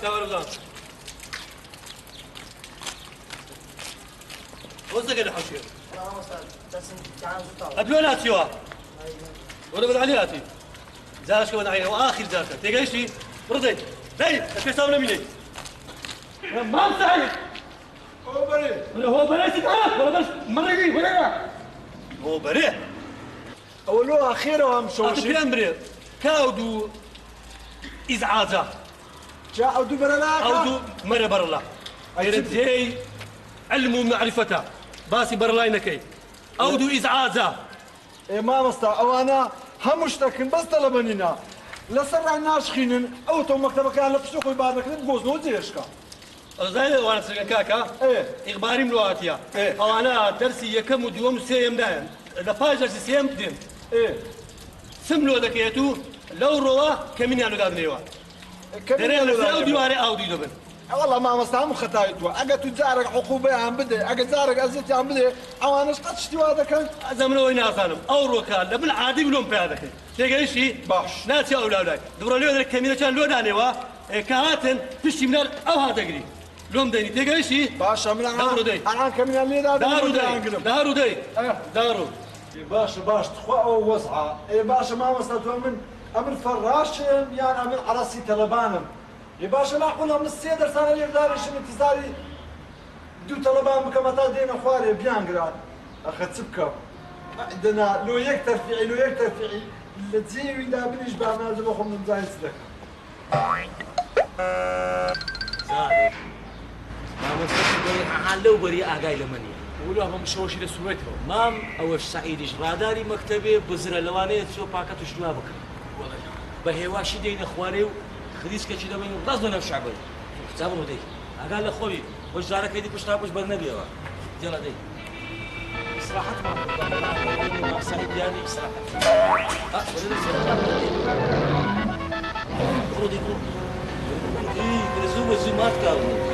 كاورزان وزق اللي حوشيه أبلوناتي وا ولا بالعلياتي زاش كمان عينه وآخر زاكا تيجي رضي ليه أشوف سامنا مني ما مستحيل هو بريء هو بريء تتعرف ولا بس مريض ولا هو بريء أولو أخيرا وامشوشي أتبين بريء كاودو إزعاجا جاء أودو برلاك أودو مرة برلا يردي علم ومعرفته باسي برلاينكي أودو إزعاجا إيه ما مستا أو أنا همشتكن بس طلبنينا لسرع ناشخين أو تو مكتبك على بسوق البارك نبوزنو زيشكا زين وانا سرقكاكا إيه إخباري ملواتيا إيه أو أنا درسي يكم ودوم سيم داين لفاج درسي سيم بدين إيه سملو ذكيتو لو روا كمين يانو دابنيوا دري أنا أودي واري أودي دوبن والله ما مستا خطايتوا أجا تجارك عقوبة عم بدي أجا تجارك أزيتي عم بدي أو أنا شقت شتي هذا كان زمنو وين أخانم أورو كان لبن عادي بلون بهذا كان تيجي شيء باش ناس يا أولاد دبر اليوم ذا كمين كان لون أنا كهاتن فيش من أو هذا قري لون ديني تيجي شيء باشا من دارو دي أنا كمين اللي دارو دي دارو باش تخوا أو وسعة إيه باشا ما مستا من أمر فراش يعني أمر عرسي طلبانم يا باشا لا أقولها من السيدر صار لي داري شو انتظاري دو طلبان بكمتا دينا خواري بيانقران أخذ سبكة عندنا لو يكتر فيعي لو يكتر فيعي اللي تزيوي دا بنيش بعنا زبخهم من زاين سلك زاري ما مستقبل حالو بري أجاي لمني ولو هم مشوشي لسويته مام أول سعيد إيش راداري مكتبي بزر لواني تسوق باكت وشلوا بكر بهواشي دين إخواني خديس كذي دمين رازنا نفس شعبي زابرو دي أقال لأخوي وش زارك هيدي كش تابوش برنبي أوا يلا دي صراحة ما سعيد يعني صراحة خذي إيه كرزوم الزمات كارو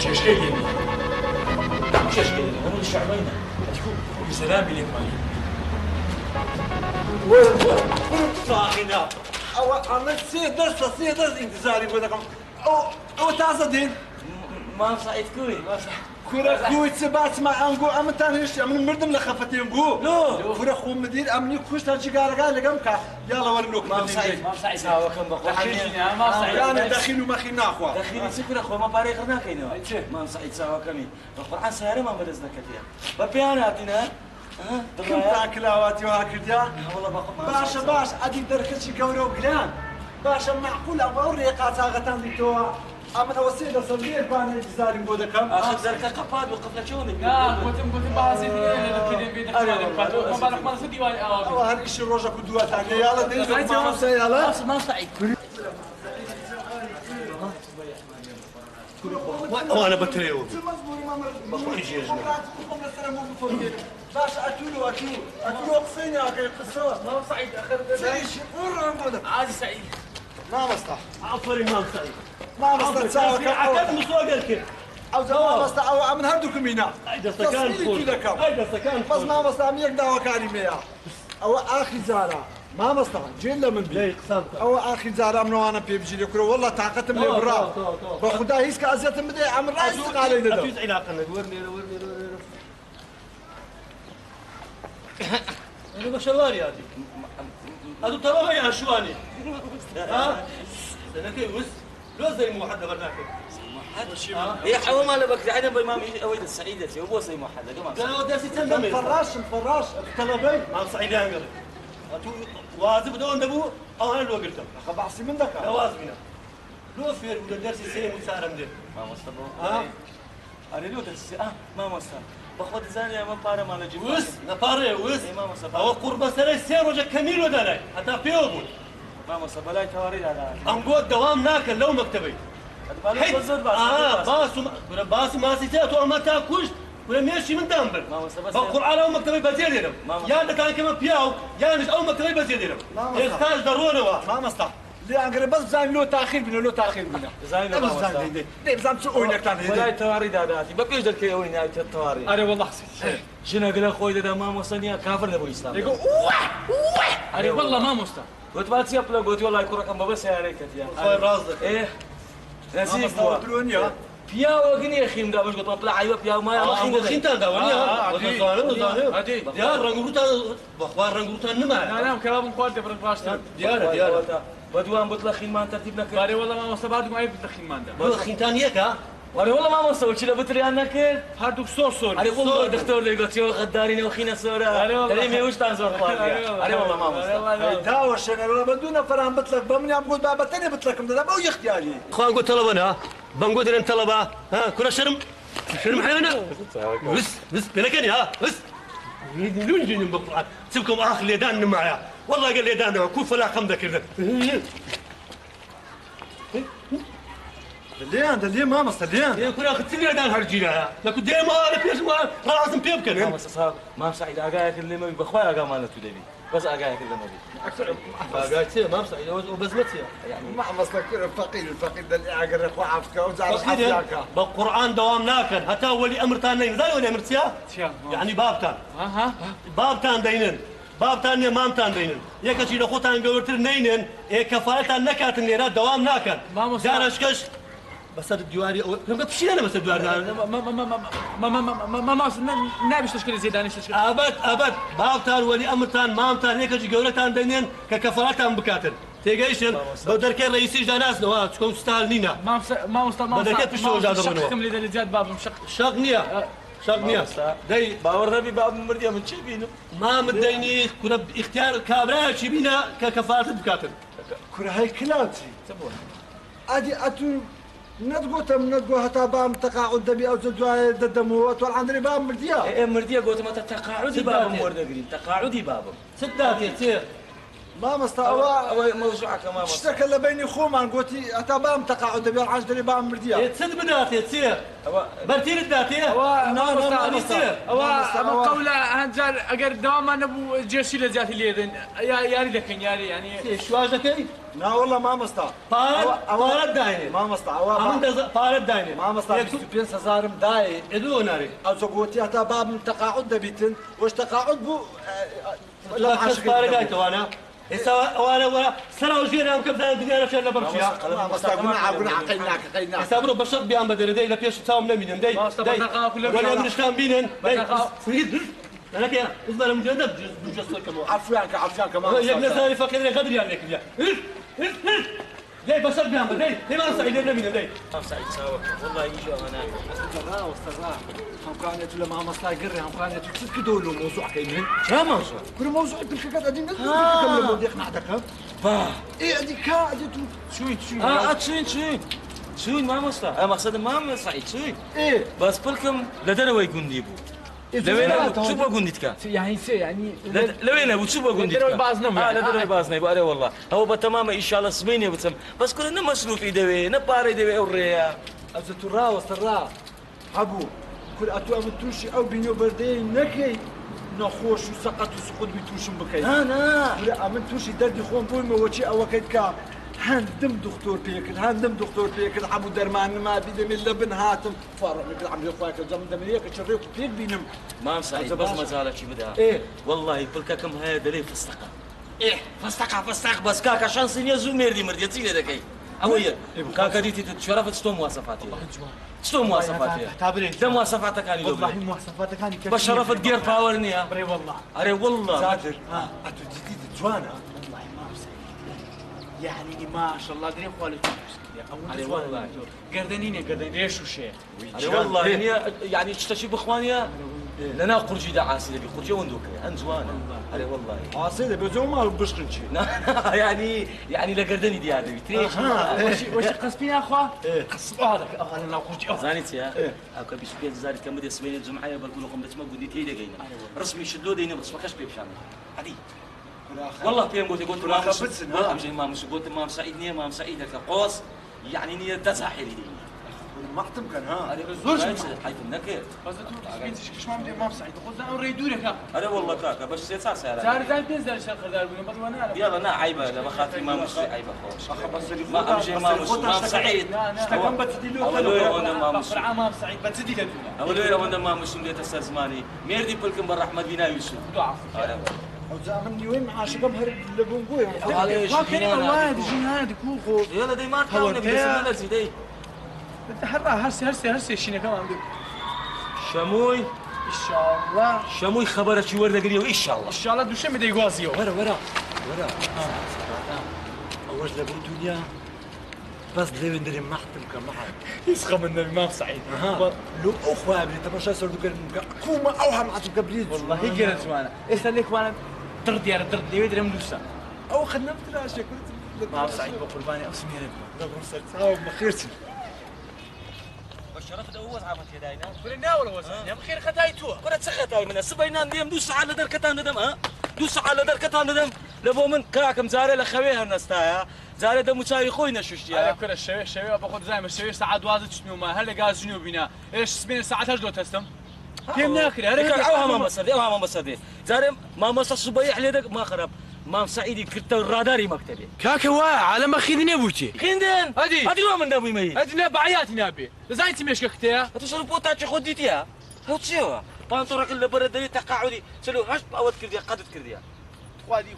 چشکه گیری دام چشكي هم الشعبين بسلام بليك مالي صاحنا أو أنا سي درس انتظاري بدكم أو تعصدين ما صعيد كوي ما صعيد كورا خوي تبعت مع أنجو أم تانيش من مردم لخفتين جو لو كورا خو مدير أمني كوش ترجع قال لقمك يلا ورلوك ما صعيد ما صعيد سوا كم بقول ما صعيد يعني دخيل وما خينا أخوة دخيل سكر أخو ما باري خدنا كينوا ما صعيد سوا كمي القرآن سهرة ما بدزنا كثير ببياناتنا كم تاكلاواتي وهكذا والله بقول باش أدي دركتش كورا وقلان باشا معقول أوري قاطع غتان ديتوا أما وسيلة صغير بان انتظاري بودكم أخذ ذلك قفاد وقفنا شوني لا قلت بعضي كده بيدك ما بالك ما نسدي واي هذا الشيء روجا كدوات عليه يلا ديزو ما يلا ما صعيد وأنا بتريو بخوي جيجنا باش أتولو قصيني أكل قصة ما صعيد اخر سيش ورا عادي سعيد ما مصلح عفري ما سعيد ما مصلح تساوي عكت مسوق الكل أو زمان مصلح أو من هردكم هنا هيدا استكان فول هيدا استكان بس ما مصلح ميك دعوة كريمة أو آخر زارة ما مصلح جيل من بي قسمت أو آخر زارة من وأنا بيجي لك والله طاقتهم لي برا بخدا هيك أزيت بدي عمل رأسك علي ده أفيز علاقة ورني أنا بشواري هذه هذا طلبة يا شواني ها سنكي وس لو زي موحد برناك هي حوام على بكر عنا بإمام أويد السعيدة هو زي محل كمان قالوا درسي تنبمي الفراش الطلبي ما صعيد يا عمري واجب دون دبو أو أنا لو قلتهم خبعسي من ذاك لا وازمنا لو فير ولا درسي سيم وسارة مدير ما مصطفى أنا لو درس ما مصطفى بخوت زاني ما بارا ما نجيب وس نفاري وس ما مصطفى أو قرب سنة سير وجه كميل ودلعي حتى فيهم ما مصطفى لا تواريد هذا أنقول دوام ناكل لو مكتبي حيد باس ما سيتو ما تاكلش ولا ماشي من دامبر ما مصطفى فالقرآن أو مكتبي بزيد يلم يا أنت كان كمان بياو يا نش أو مكتبي بزيد يلم يحتاج ضرورة ما مصلح ليه أنقرب بس زين له تأخير بنا له تأخير بنا زين له بس مامۆستا. زين ليه بزام سوء إنك تاني وەلای تەواڕی داداتی بە پێش دەکەی ئەوەی ناوتە تەواڕی أري والله حسين ژنەگە لە خۆی دەدا مامۆستا نییە کافر دەبوو ئیسلام يقول أري والله ما مستوى گوت چیە پلە گوتی وەڵای کوڕەکەم بەبە سیارەی کەتیە خۆی ڕاز دەکەی ئێ نەزیک ما بووە بلونيا پیاوە گنێ خیمدا بەش گوتم پلە عیبە پیاو مایە خین خینتان داوەنیە عادی. عادی. دیار ڕەنگوتان بەخوا ڕەنگوتان نمایە لا لا كلام قواد يبرد باشتر دیارە دیارە بەدوان بوت لە خینمان تەرتیب نەکرد أري والله ما مستوى بعد ما يبدأ دخين ماندا بۆ خینتان یەکە وەرە وەڵە مامۆستا چی لە بتریان نەکرد هاردوك صور صور ئەرێ وڵ دکتۆر دەیگوتیەوە غەدارینەوە خینە سۆرە دەڵێ مێوشتان زۆر ئەرێ وەڵە مامۆستا داوە شەنەرە بە دوو نەفەران بتلك بەمنیان گوت بابەتەنێ بتلكم دەدا بەو یختیاری خوان گوت تەڵەبەنا بەنگۆ دەرێن تەڵەبە ها کورە شەرم شەرم حیوانە بس پێنەکەنی ها بس لونجین بقعد سيبكم آخر ليدان معايا والله قال ليدان كوفة لا خمدة كذا دليان ما مستدليان يكون أخذ سنة ليدان هرجينا لكن ديما أنا بيش ما لازم بيبكن مامۆستا صاحب مام سعید ئاگایەکرد لێ مەوی بەخوای ئاگامانە تو دەبی بەس ئاگایەکرد لە مەبی قاعد ما بصير وبزمتي ما مستكر الفقير ده اللي عقر اخو عفكه وزعل حفياكه بالقرآن دوام ناكن حتى ولي أمر تانين زي ولي أمر تيا يعني بابتان ها بابتان دينن بابتان يا مامتان دينن يك شيء لخوتان قولتر نينن إيه كفالتان نكاتن ليرات دوام ناكن دارش كش بس الديواري كم بتشيل أنا بس الديواري ما نابش تشكيل زيدانيش تشكيل أبد بابتان ولي أمرتان مامتان هيك شيء قولتان دينن ككفالتان بكاتن تيجيشن بدر كان رئيسي جاناس نوا تكون ستال نينا ما مستوى بدك تشتغل جاد ربنا. شقكم اللي زياد باب مشق شغنية شغنية داي باوەڕ نەبی باب مردیە من چی بینم ما مديني كنا باختيار كابرا شي بينا ككفالة بكاتن كره هاي كلاتي ادي اتو ندقو هتا بام تقاعد دبي او زدوا ددموت والعندري بام مرديا ئێ مردیە گوتمەتە تەقاعودی بابم وەردەگرین تەقاعودی بابم ستات يصير ما مستوى ئەوەی مەوزوعەکە مامۆستا اشتكى لبيني خومان قوتي هتا بام تقاعد دبي والعندري بام مرديا يتسد بدات يصير برتير الداتية أما قولة هنجار أجر دوام أنا بو جيشي لزيات اللي يدين ياري لكن ياري يعني شو عجبك؟ لا والله ما مستوى فارد دايني ما مستوى أنت فارد دايني ما مستوى بين سزارم داي ادو ناري او قوتي هتا باب تقاعد دبيتن واش تقاعد بو لا فارد دايتو أنا وانا سنة وجينا كم سنة الدنيا نفس اللي برشيا ما مستوى قلنا قيناك يسابروا بشر بيان بدر داي لا بيش تساوم لمين داي ولا من شلون بينن انا كيا اصبر من جد بجس كم عفيانك ما يا ثاني فقير غدر يعني كذا داي بشر بيان بدر داي ما سعيد لمين داي مام سعید ساوە والله يجوا هناك هم كانت لما مصاي قري هم كانت تكدوا له موضوع كاين شا موضوع كل موضوع بالكاد قاعدين نكمل الموضوع يقنعك باه ايه هذيك كادت شوين مامۆستا مقصد مام سعید شوين ايه بس بلكم لدرەوەی گوندی بوو لەوێنە چوو بۆ گوندیتکە يعني لەوێنە بوو چوو بۆ گوندیتکە لەدەرەوەی بازنەبوو لە دەرەوەی بازنەی بۆ ئەرێ وەڵڵا ئەوە بە تەمامە ئیشاڵە سبەینێ بچم بەس کورە نە مەسروفی دەوێ نە پارەی دەوێ ئەو ڕێیە أزت الرا وسرا حبو كل أتوا بتوشي أو بينو بردين نكي نخوش وسقط وسقط بتوشم بكي نا لا أمن توشي دردي خون بوي موتشي أو كيد كا هندم دكتور بيكل حبو درمان ما بيدم اللبن هاتم فارق مثل عم يخواك الزمن دمريك شريك بيك بينم مام سعید بەس مەزالەکی بدە إيه والله پلکەکەم هەیە دەلێ فستەقە ئێ فستەق بەس کاکە شانسی نییە زوو مێردی مردیە چی لێ دەکەی ئەوەیە کاکە دیتی شەرەفت چۆن مواسەفاتی چۆن مواسەفاتیە تابرين دە مواسەفاتەکانی والله مواصفاتك كان بە شەرەفت گێر پاوەر نییە بري والله ئەرێ والله زادر أتو جديد جوانا والله ما يعني ما شاء الله دري خالد ئەرێ والله قردنين ليش وشي ئەرێ والله يعني شتەشی بخوانیە لەناو قورجیدا عاسی دەبی قورجە وندوکە ئەن جوانە ئەرێ والله عاصي بزوم ما بشقنشي يعني لە گەردەنی دیار دەبی ترێش وش قصبين يا أخوة قصب هذاك أنا لو قلت زاني تيا هاكا بيش بيت زاري كم بدي سمين الجمعة بقول لكم بتسمع قدي تيجي دقينا رسمي شدو دينا بس ما كاش بيب شامل عادي والله بيم قلت ما مش ما مش قلت ما سعيد نية ما سعيد لك قوس يعني نية تساحل دينا محتم كان ها أنا زور زور شو؟ حيث النكت بس تو سبيتش كش ما بدي ما بسعيد خذ انا وريدوري كا أنا والله كاكا بس سيصار صار سيارة زين تنزل شرق دار بنا بدل وانا يلا نا عيبة لما خاطري ما مشي عيبة خوش بس اللي ما أمشي ما سعيد اشتكم بتدي أول له ويا أنا ما مشي بفرع ما بسعيد بتزيد الدنيا أول ويا أنا ما مشي مليت أستاذ زماني ميردي بلكم برا أحمد بنا يوسف ضعف مني وين معاش قمهر لبنقوي معليش ما كان واحد يجي هذا كوخو يلا دي ما تحاول بس دي هرا هرسي شينا كمان شموي ان شاء الله شموي خبرك شي ورده قريو ان شاء الله ان شاء الله دوشم بدي يقوازيو ورا اول لبو دنيا بس ليه ندري محتم كان محل يسخى من النبي ما بسعيد لو اخوة ابني تمشى صار دوكر كوما اوهم عطوا قبليت والله هيك قلت وانا ايش لك وانا درد يا درد لي ودري مدوسه او خدنا بتلاشى كنت ما بسعيد بقرباني اقسم يا رب دبر صرت بخيرتي والشرف ده هو زعمت يداينا قلنا ولا وزن يا بخير خدايتو ولا تسخت من السبينان ديم دوس على دركتان ندم ها دوس على دركتان ندم لبو من كاكم زاري لخويها النستايا زاري ده مساوي خوينا شوشتي على كل الشوي باخذ زي ما الشوي ساعات وازت شنو ما هلا قاعد شنو بينا ايش سبين ساعات هجلو تستم كيف ناكل اوها ما مصدي اوها ما مصدي زاري ما مصد صبيح ليدك ما خرب ما سعيدي كرت الراداري مكتبي كاكا وا على ما خيدني ابوتي خندن هادي هادي من نبي مي هادي نبع حياتي نبي زين انت مش كختيا هتصير بوتاتش خديتيها هو تسيوا بانطورك اللي برد تقاعدي سلو هشت اوت كرديا قدت كرديا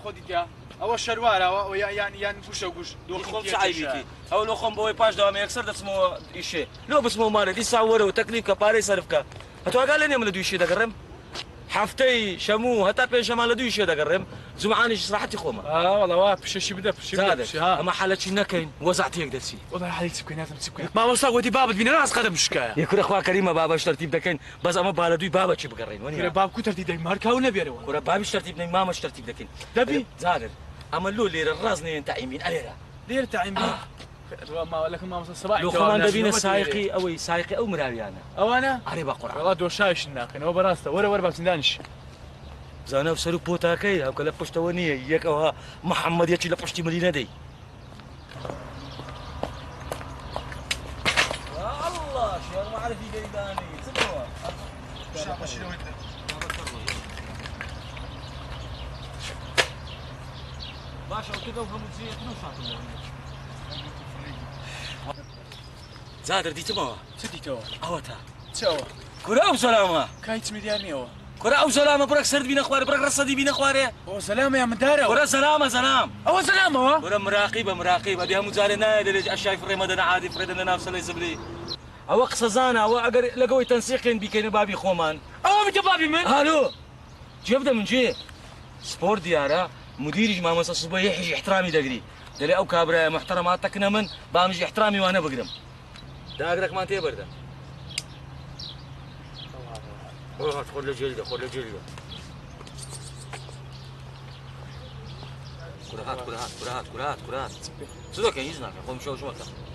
خديتيا اول شرواره يعني فوش وقش يخون سعيبيتي او لو خون بوي باش دوام يكسر ده اسمه إشي لو بسمه مالي دي صوره وتكليف كباري صرفك هتو قال لي من دوشي ده قرم حفتي شمو هتا بين شمال دوشي ده قرم زمعاني صراحتي خوما والله واقف شي بدا شي بدا ها اما حالتي نكين وزعتي يقدر سي والله حالك سكينات مسكين ما وصل ودي باب بينا ناس قدم شكايه يكون اخوا كريمه بابا ترتيب دكين بس اما بالدوي بابا تشي بقرين كره باب كو ترتيب دك ماركا ولا بيرو كره باب ترتيب ني ماما ترتيب دكين دبي زادر اما لو لير الرازني انت يمين عليها لير تاع يمين ما لكن ما وصل صباح لو خمان دبينا سايقي او سايقي او مراري انا او انا عريبه قرعه والله دو شايش ناقن هو براسته ورا بابتندانش زانا وسلو بوتاكي هاو كلا بشتونيه يك او محمد يجي لبشتي مدينه دي يا الله شو ما عارف يقيداني تسمعوا باشا وكذا وفهموا زي فلوس زادر دي تموا سدي تو اوتا تو كرة او سلامة كايت مديارني هو كرة او سلامة برك سرد بين اخواري برك رصدي بين اخواري او سلامة يا مدارة كرة سلامة سلام او سلامة هو كرة مراقبة ابيها مزاري نادر الشايف ريمدنا عادي فريدنا نفس اللي يزبلي او قصزانا او اقر لقوي تنسيقين بيكين بابي خومان او بيت بابي من الو جبده من جي سبور ديارة مديري ما مس الصبح يحيي احترامي دقري دلي او كابره محترماتك من بامجي احترامي وانا بقدم داقرك ما انتي برده خذ له جلده خذ له جلده كرهات صدق يزنك قوم شو مكان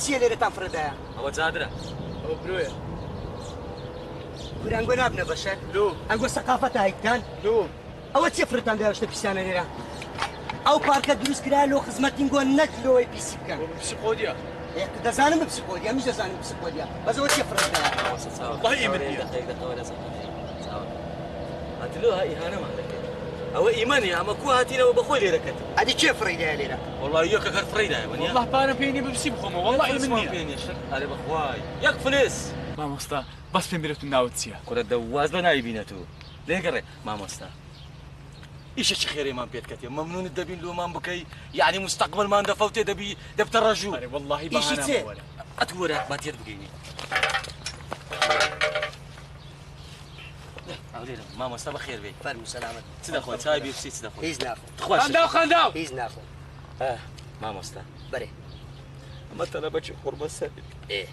أوتشي اللي تفرضها هو زادره او برويا كنا نقول أبنا بشر لو نقول ثقافتها هيكتان لو أوتشي فرضان ده وش تبيسانا ليرا أو باركة دروس كده لو خدمتي نقول نجلو يبيسكان بسقوديا ده زانم بسقوديا مش ده زانم بسقوديا بس أوتشي فرضها والله يمني هاتلوها إهانة مالك أو إيماني أما كو هاتينا وبخوي لي ركت هذه كيف فريدة ليرا والله ياك غير فريدة يا منيا والله بارا فيني بسيب خومه والله يمني فيني شك على بخواي ياك فلس ما مصطفى بس في ميرتو ناوتسيا كرة دواز بناي بيناتو ليه قري ما مستا ايش خيري ما بيت كتير ممنون الدبين لو ما بكي يعني مستقبل ما اندفوت دبي دبترجو والله إيش بهانا يصير؟ ولا اتورك ما تيربقيني أولي ما مستا بخير بي فرمو سلامة سيدا خوي سايبي بسيت سيدا خوي هيز ناخو تخواش خنداو هيز ناخو ما مستا بري ما ترى بجي قرب السبب إيه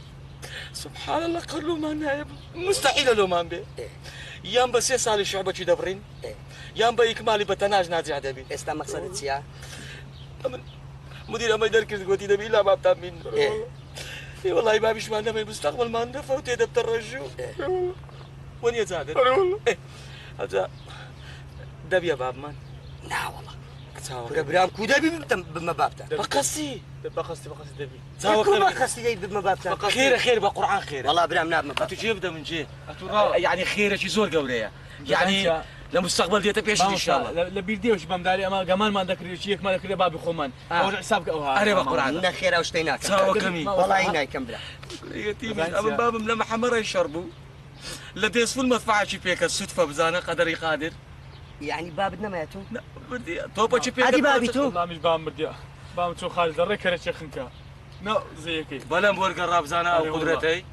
سبحان الله قال له ما نايب مستحيل له ما بي إيه يام بس يسالي شعبة دبرين إيه يام بيكمالي بتناج نازع دبي إستا مقصد تسيا مدير ما يدرك قوتي دبي لا ما بتامين إيه اي والله بابيش ما عندنا مستقبل ما عندنا فوتي دبت الرجو وين يا زادر؟ ايه هذا دب يا باب مان لا والله تساوى كورا برام كودا بمبابتا بقصي بقصتي دبي كل ما خصي جاي بمبابتا خير بقرآن خير والله برام ناب مبابتا تجيب ده من جي اتورا يعني خير شي زور قوريه يعني لمستقبل ديتا بيش ان شاء الله لبيدي وش بمداري اما كمان ما ذكر شيء ما ذكر بابي خومان او حسابك او ها اري بقرآن إن خير أو شتيناك تساوى كمي والله إنها كم برا يتيم ابن باب لما حمر يشربوا لدي اسفل مدفع شي بيك الصدفه بزانا قدري قادر يعني بابنا ما يتو لا بدي توبا شي بيك هذه بابي تو والله مش بام بدي بام تو خالد الري كرت شخنكا نو زي كي بلا ورقه راب زانا او قدرتي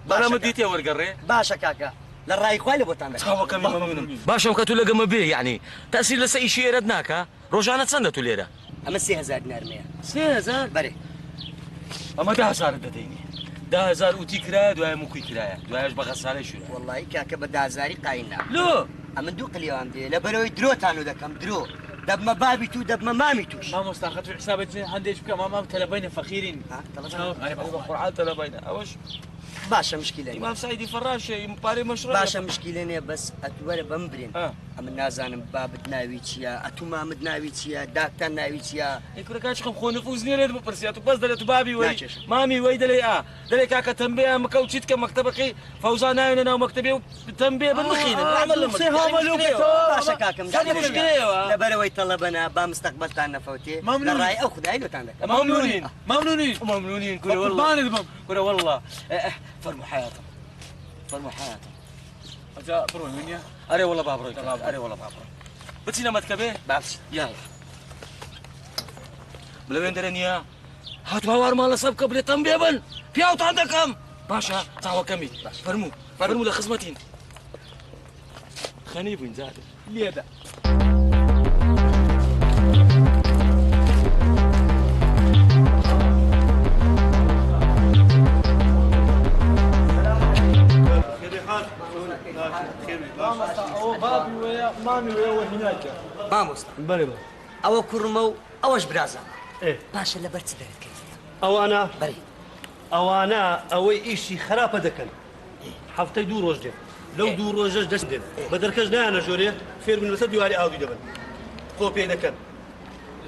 بلا مديتي ورقه ري باشا كاكا للراي خوالي بوتان تساوى كمي ممنون باشا وكاتو لقى ما بيه يعني تاثير لسا شيء ردناك ها رجعنا تسندتوا ليره أما 3000 دينار مية 3000 بري اما ده هزار دديني ده هزار وتكرا دواء مكوي كرايا دواء بغص عليه شو والله كاكا بدا زاري قاينا لو أما ندوق اليوم دي لبروي درو تانو دكم درو دب ما بابي تو دب ما مامي توش ما مستاخذ في حسابك عندي ايش بكم ما تلبين فخيرين ها طلع انا بقول قرعه تلا بين اوش باشا مشكلة امام سعيد فراش مباري مشروع باشا مشكلة بس أتوار بمبرين أما نازان باب ناويتشيا أتو مامد ناويتشيا داكتر ناويتشيا يكون كاش خم خون فوزني ريد ببرسيات بس دلت بابي وي ناچش. مامي وي دلي دلي كاكا تنبيه مكوتشيت كمكتبك فوزان انا ومكتبي تنبيه بالمخيل نعمل لهم باشا كاكا مشكلة لبروي طلبنا بمستقبل تاعنا فوتي ممنون. للراي أخذ عيلو تاعنا ممنونين كل والله قربان دبم كل والله فرموا حياتهم فرموا حياتهم اجا بروي منيا اري والله بابروي اري والله بابروي بتسينا متكبه بعرفش يلا بلا وين درنيا هات باور مال سب قبل تنبيه بن فياوت عندكم باشا تعوا كمي فرموا لخصمتين خنيب وين زاد ليدا او بابي ويا مامي ويا وهناك ما مستقبل بري أو كرمو أوش برازا ايه باشا لبرت برد كيف او انا بري اوي شي خراپە دەکەن هەفتەی دوو ڕۆژ دێن لەو دوو ڕۆژەش دەست دێن بە دەرکەش نایانە ژۆرێ فێر بن لەسەر دیواری ئاوی دەبن خۆ پێ دەکەن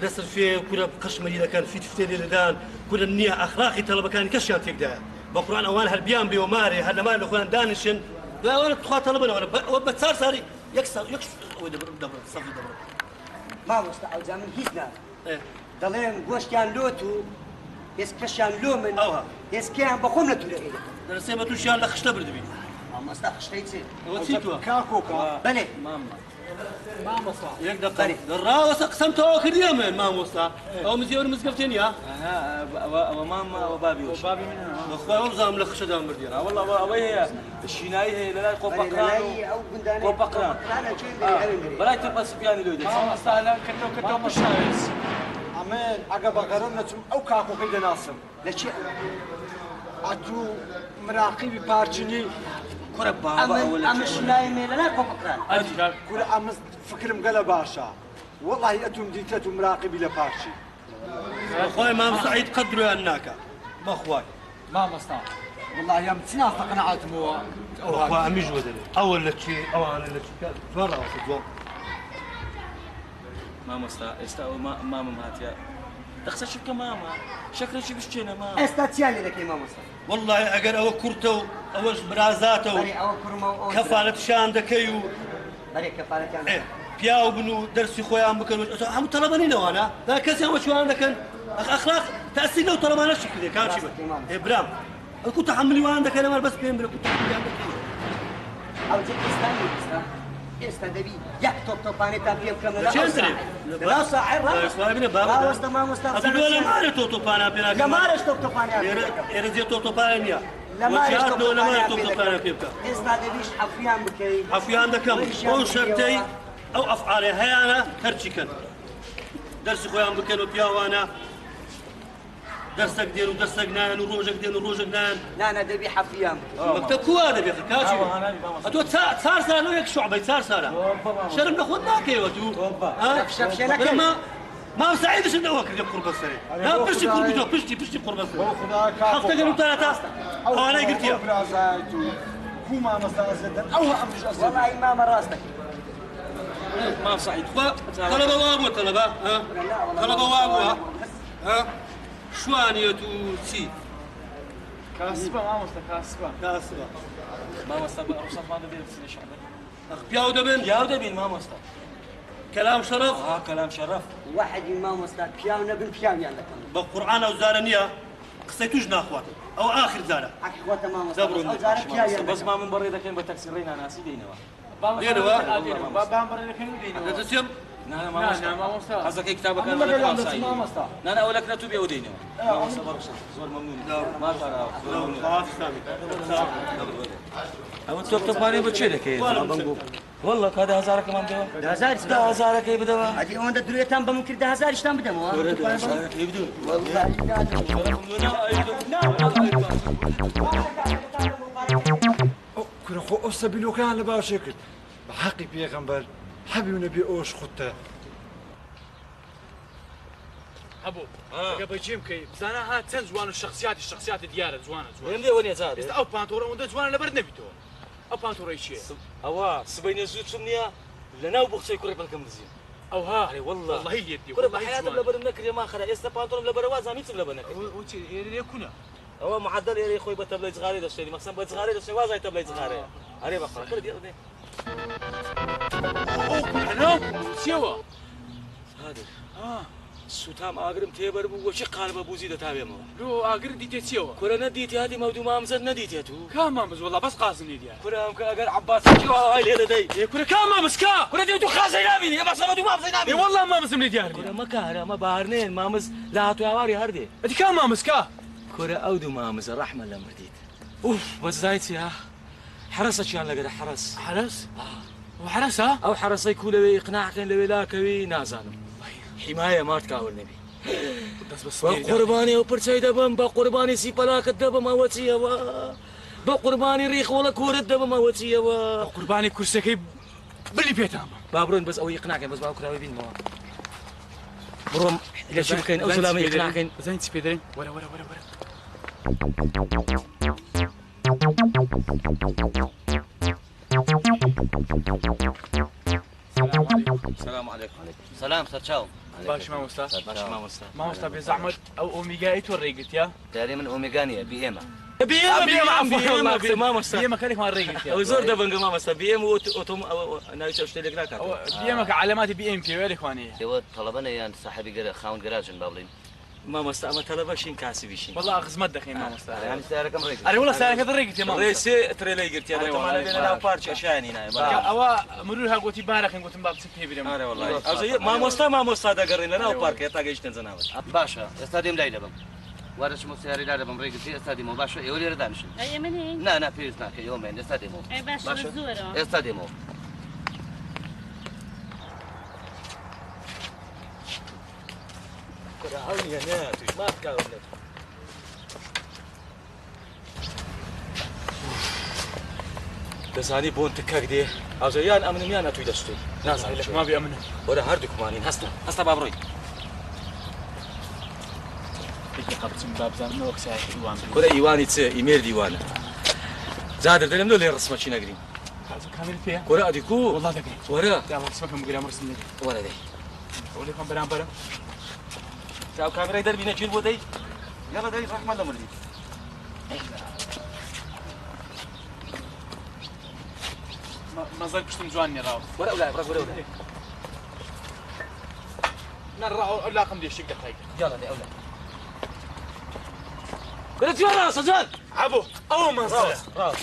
لەسەر فێ کورە قەشمەری دەکەن فیت فتێ لێدان کورە نییە ئەخلاقی تەڵەبەکانی کەسیان تێکدایە بە قورئان ئەوان هەربیان بێ و مارێ هەر لەمان لە خۆیان دانیشن ئەوانە تخوا تەڵەبنەوە ئەوە بە چار ساڵی یەک ئەوەی دەبڕن سەفی دەبڕن ما مستقبل زمن هیچ نار إيه. دەڵێن گۆشتیان لۆتو هێزکەشیان لۆ من ئەوها. هێزکیان بەخۆم لە تولەکەی دەرسێ بە تووشیان لە خشتە بردبین مامۆستا خشتەی چێ ئەوە چیتوە كاكوكا بەلێ یەک دقه ڕاوەسە قسەم تەواو کردیە من مامۆستا ئەو مزیێوە مزگەفتێن یا او ماما او بابي وش بابي من هنا بەخوای ئەو بزانم لە خشەدان بردیێن والله اوي هي الشيناي هي لا قوبقران ئەو گوندانەی قوبقران بلاي تبقى سفيان لودي ما مستاهل كتو مش ناقص ئەمێن ئەگە بەگەڕم نەچم ئەو کاکۆکەی دەناسم لەچێ ئەتوو مراقیبی پارچنی كره بابا ئەمە شنای مێلە لا کۆپەکران اجي کورە ئەمە فکرم گەلە باشە والله ئەتوم دیتە و مراقبی لە پارچی بەخوای مام سعید قەت درۆیان ناکە بەخوای ما مستاهل والله يا متناف قناعاتم هو بەخوا ئەمیش وە دەرێ ئەوە لە چێ ئەوانە لە چ جوان ڕاوەسە جوان ماما استا ماما هاتيا دخسه شبكه ماما شكلها شي بشتينا ماما ئێستا چیان لێ دەکەی مامۆستا والله ئەگەر ئەوە کورتە و ئەوەش برازاتە و بەرێ ئەوە کوڕمە و ئەوە کەفالەتشان دەکەی و بەرێ کەفالەتیان ئێ، پیاو بن و دەرسی خۆیان بکەن و هەموو تەڵەبەنینەوەنا دا کەسیان وەچوان دەکەن ئەخلاق تەسیر لەو تەڵەبانەشی کردێ کاچی بە ئێ برام ئەکو تەحملی وان دەکەن ئەمە بەس پێم برە کو تەحملیان دەکەن ئەو جێ ئێستا ئێستا ئێستا دەبی یەک تۆپتۆپانێتان پێ بکەم لە چەند درێ؟ لەناو ساعێر ئەسوای بنە بابە ڕاوەستە مامۆستا ئەتو دوێ لە مارە تۆپتۆپانە پێ لە ناکەم مارش تۆپتۆپانیان پێ دەکەم ئێرە جێ تۆپتۆپانە نییە لە مارش وەجیهاتەوە لە مارە تۆپتۆپانیان تۆپتۆپانە پێ بکە ئێستا دەبیش حەفیان بکەیت عفیان دەکەم بۆ شەرتەی ئەو ئەفعالێ هەیەە هەرچیکەن دەرسی خۆیان بکەن و پیاوانە دەرسێک دێن و دەرسێک نایەن و ڕۆژێک دێن و ڕۆژێک نایەن نانە دەبی حەفیان بکەیت مەکتەب کوا دەبێت کاچی ئەتۆ چار سال لەو یەک شوعبەی چار سالە شەرم لە خۆت ناکەیەوە تو شەفشێ نەکەی. ما سعيدش انه وكر يا قرب السري لا بشتي قرب بشتي قرب السري خدا كافو حفظك انت ثلاثه او انا قلت يا بلا زايتو كوما مستأسدا او امش اسد والله ما مراسك ما سعيد طلبه وابو طلبه ها طلبه وابو ها شوانيتو سي كاسبه ما كاسبه كاسبه ما مستبق رخصة ما ندير في الشعب اخ بياو دبن يا ودبين ما مستبق كلام شرف كلام شرف واحد ما مستاك بياو نبن بياو يلا بالقران او زارنيه قصيتوش ناخوات او اخر زاره اخوته ما مستاك زبرون او زارك بياو يلا بس ما من بري ذاك بتكسرين انا سيدينا بابا امبر اللي كانوا هذا يدينوا تسيم لا ما مستبق قصدك كتابك انا انا ما ولا سعيد ما مستع لا انا اولك نتوب يودينا ما مستبق زور ممنون ما شاء الله ممنون خلاص سامي أو توك ماني بتشيلك والله هذا هزارك كمان بدوا ده هزار ده هزارك ايه بدوا هذه اون دريه تام بممكن ده هزار اشتام بدم هزارك ايه بدوا والله كنا خو أسبيلو كان لباو شكل بحقي بيغمبر حبي ونبي أوش خطة ابو قبل جيم كي زانا ها تن زوان الشخصيات ديار زوانه وين دي وين يا زاد است او بانتورا وند زوانه لبرد نبيتو او بانتورا شيء أوا سبين زوج سمنيا لنا وبخسي كوري بالكم زين او ها علي والله هي يدي كوري بحياتي لبر النكر ما خلا يستبانتون لبر وازا ميت لبر نكر وتي يكون هو معدل يا اخوي بتبلي صغاري دشتي مقسم بيت صغاري دشتي وازا تبلي صغاري علي بقرا كل دي حلو سيوا هذا سوتام اغرم تيبر وشي قالب ابو زيد تابع ما لو اغر ديتي سيوا كورا نديتي هذه مودو ما مزد نديتي تو كمان بس والله بس قاسم لي ديال كورا اگر عباس شو هاي ليله دي كنا كمان بس كا كورا ديتو خازي نامي يا بس مودو ما مزد نامي والله ما مسم لي ديال كورا ما كهرا ما بارنين ما مز لا تو اواري هردي انت كمان مسكا كورا اودو ما مز الرحمه لمرديت اوف بس زايت يا حرسك يا لقد حرس حرس وحرس ها او حرسي كولوي اقناعك لوي لا كوي نازانم حمايه ما تكاول نبي بس بقرباني وبرتاي دبم بقرباني سيبلاك الدبم اوتي بقرباني ريخ ولا كور الدبم اوتي قرباني كرسي بلي بيتام بابرون بس او يقنعك بس باكل هاي بين ما بروم الا شوف كاين او سلامه يقنعك زين سبيدرين ورا السلام عليكم سلام سرچاو باش ما مستاذ ما مستاذ بزعمت او اوميجا اي توريقت يا تقريبا اوميغانيا بي ام ما مستاذ بيما كانك ما ريقت يا او زور دبن ما مستاذ بي ام اوتوم او انا اشتري لك راك بيما علامات بي ام في وين اخواني يود طلبنا يعني صاحبي خاون جراج بابلين ما مستاذ ما طلبشين كاسبيشين والله اخذ مدك يا ما مستاذ يعني سعرك كم ريق انا والله سالك ريقت يا ما ريسي تريلي قلت يا تمام بين لا بارتش اشاني هنا او مرورها قلت بارك قلت باب سكي بريم اره والله او زي ما مستاذ دا قرينا لا بارك يا تاجيش تنزنا باشا استاديوم لايدا بم وارش مسياري لايدا بم ريق في استاديوم باشا يولي ردانش أي مني؟ نا فيز ناك يومين استاديوم أي باشا بالزورة استاديوم كراهوني يا ناتش ما تكاولت دزاني بون تكاك او زيان امن ميانا توي دستي ناس لك ما بيأمنه ولا هردك مانين هستا بابروي تيجي قبل باب زمان وكساي ايوان كل ايواني تس ايميل ديوانا زاد دلم لو لي رسمه شي نغري كامل فيها كره اديكو والله ذكي ورا يلا اسمك مقول يا مرسل ولا دي ولي كم برام برام تاو كاميرا يدير بينا جيل بودي يلا داي رحمه الله ملي ما زال كشتم جواني راو ولا ولا نرى لا قم دي الشيك دقيقة يلا دي اولاد قلت يلا سجاد عبو او ما صار راس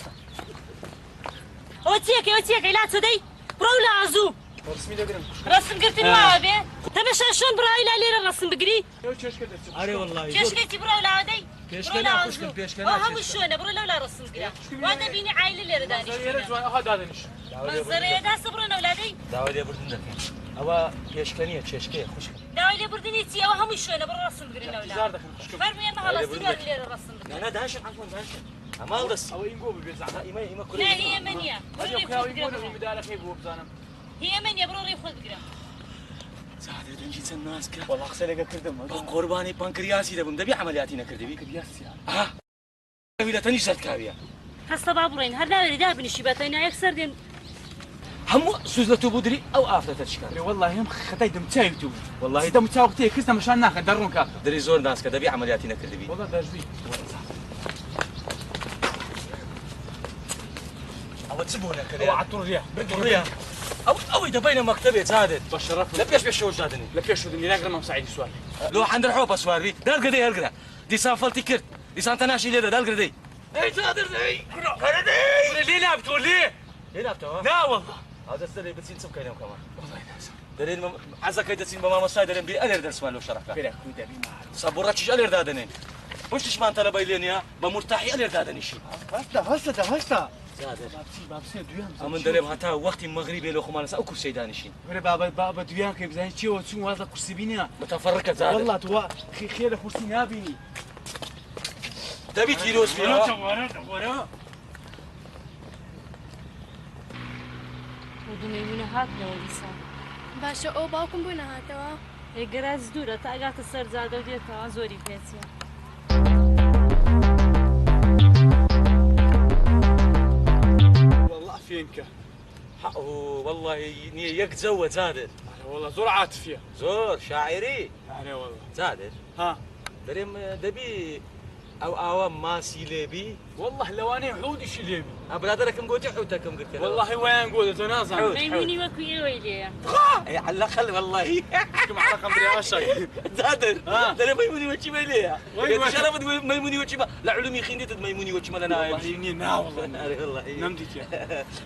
أوتيك لا تدي برولا عزو رسمي دقرم رسم قلت الوابي تبي شلون برايلا ليرة الرسم بقري يو تشوش كده اري والله كيش قلتي برولا عادي بيشكنا خوشكم بيشكنا هم شلون برولا ولا رسم قري وانا بيني عائلة ليرة داني يا رجل اخذ هذا نش منظرية دا صبرنا أولادي داوي لي بردن او بيشكنيه تشكيه خوشكم داوي لي بردني تي أو هم شلون برا رسم قري زار أولاد دخل خشكم فرمي ما خلاص تقول ليرة رسم انا داشن عفوا داشن امال دس او ينقو بيزعل ايما كل لا هي منيا يو كاو يقولوا بدالك يبو بزانم هي منيا بروري خذ قري زادر دەنجی چەند ناسکە والله قسە لەگە کردم بە قۆربانی پانکریاسی دەبم دەبی عملیاتی نەکردبی کریاسیان لە تەنیش زەرکاویە هەستە با بڕۆین هەر ناوێری دابنیشی بەتەنیا یەکسەر دێن هەموو سوز لە تو بودری ئەو ئافرەتە چکار والله هم خەتای دەمچاوی تو والله دەم چاوقتی کەس نەمەشان ناکە دەڕۆنکە دەری زۆر ناسکە دەبی عملیاتی نەکردبی والله دەژوی ئەوە چ بوو نەکرد ئەو عەتوڕیە ڕێە ئەوەی دەبینە مەکتەبێ جادت بەشەرەف لە پێش شەو دادنی لە پێش شدنی ناگرم سعیدی سوال لۆ حەندەر حۆ بەسواری دەرگەدەی هەرگرە دیسان فەڵتی کرد دیسان تەناشی لێدە دەرگەدەی ئەی جادر دەی لێ نابتۆ لێ لێ نابتەوە نا والله ئەو دەستەرێ بچین چ بکەینەوە کەمە دەرێن عەزەکەی دەچین بە مامۆستای دەرێن بێ ئەلێر دەرسمان لەو شەڕەکە سەبوڕەکیش ئەلێر دادنێن پشتیشمان تەلەبەی لێ نییە بە مورتاحی ئەلێر دادەنیشی هەستا بابسێ دویان ئەمن دەرێم هەتا وەختی مەغریبێ لەو خۆمانەسا ئەو کورسەی دانیشین وەرە بابە دویان کە بزانین چیەوە چون وازە کورسی بینە متەفەڕقە جادر والله تو خێ لە کورسی نابینی دەبی تیرۆز بێەوە دومەیمونە هاتنەوە دیسان باشە ئەو باوکم بوو نەهاتەوە گەراز دوورە تا ئەگاتە سەر زادە و دێتەوە زۆری پێچیە والله فينك والله نییە یەک جەوە جادر والله زۆر عاتفیە زۆر شاعری يعني والله جادر ها دەرێم دەبی ئەو ئاوە ماسی لێبی والله لەوانەیە حودیشی لێبی برادەرەکەم گوتی حوتەکەم گرت والله ویان گۆدە تۆ نازانم مەیمونی وەکو ئێوەی لێیە على خل والله كم حلقة برياشة زادر ها. دەرێ مەیمونی وەچی بە لێیە وای وای. شەرەفت مەیمونی وەچی بە لە علومی خوێندیتت مەیمونی وەچی مە لە نایە والله إني نا والله والله نمديك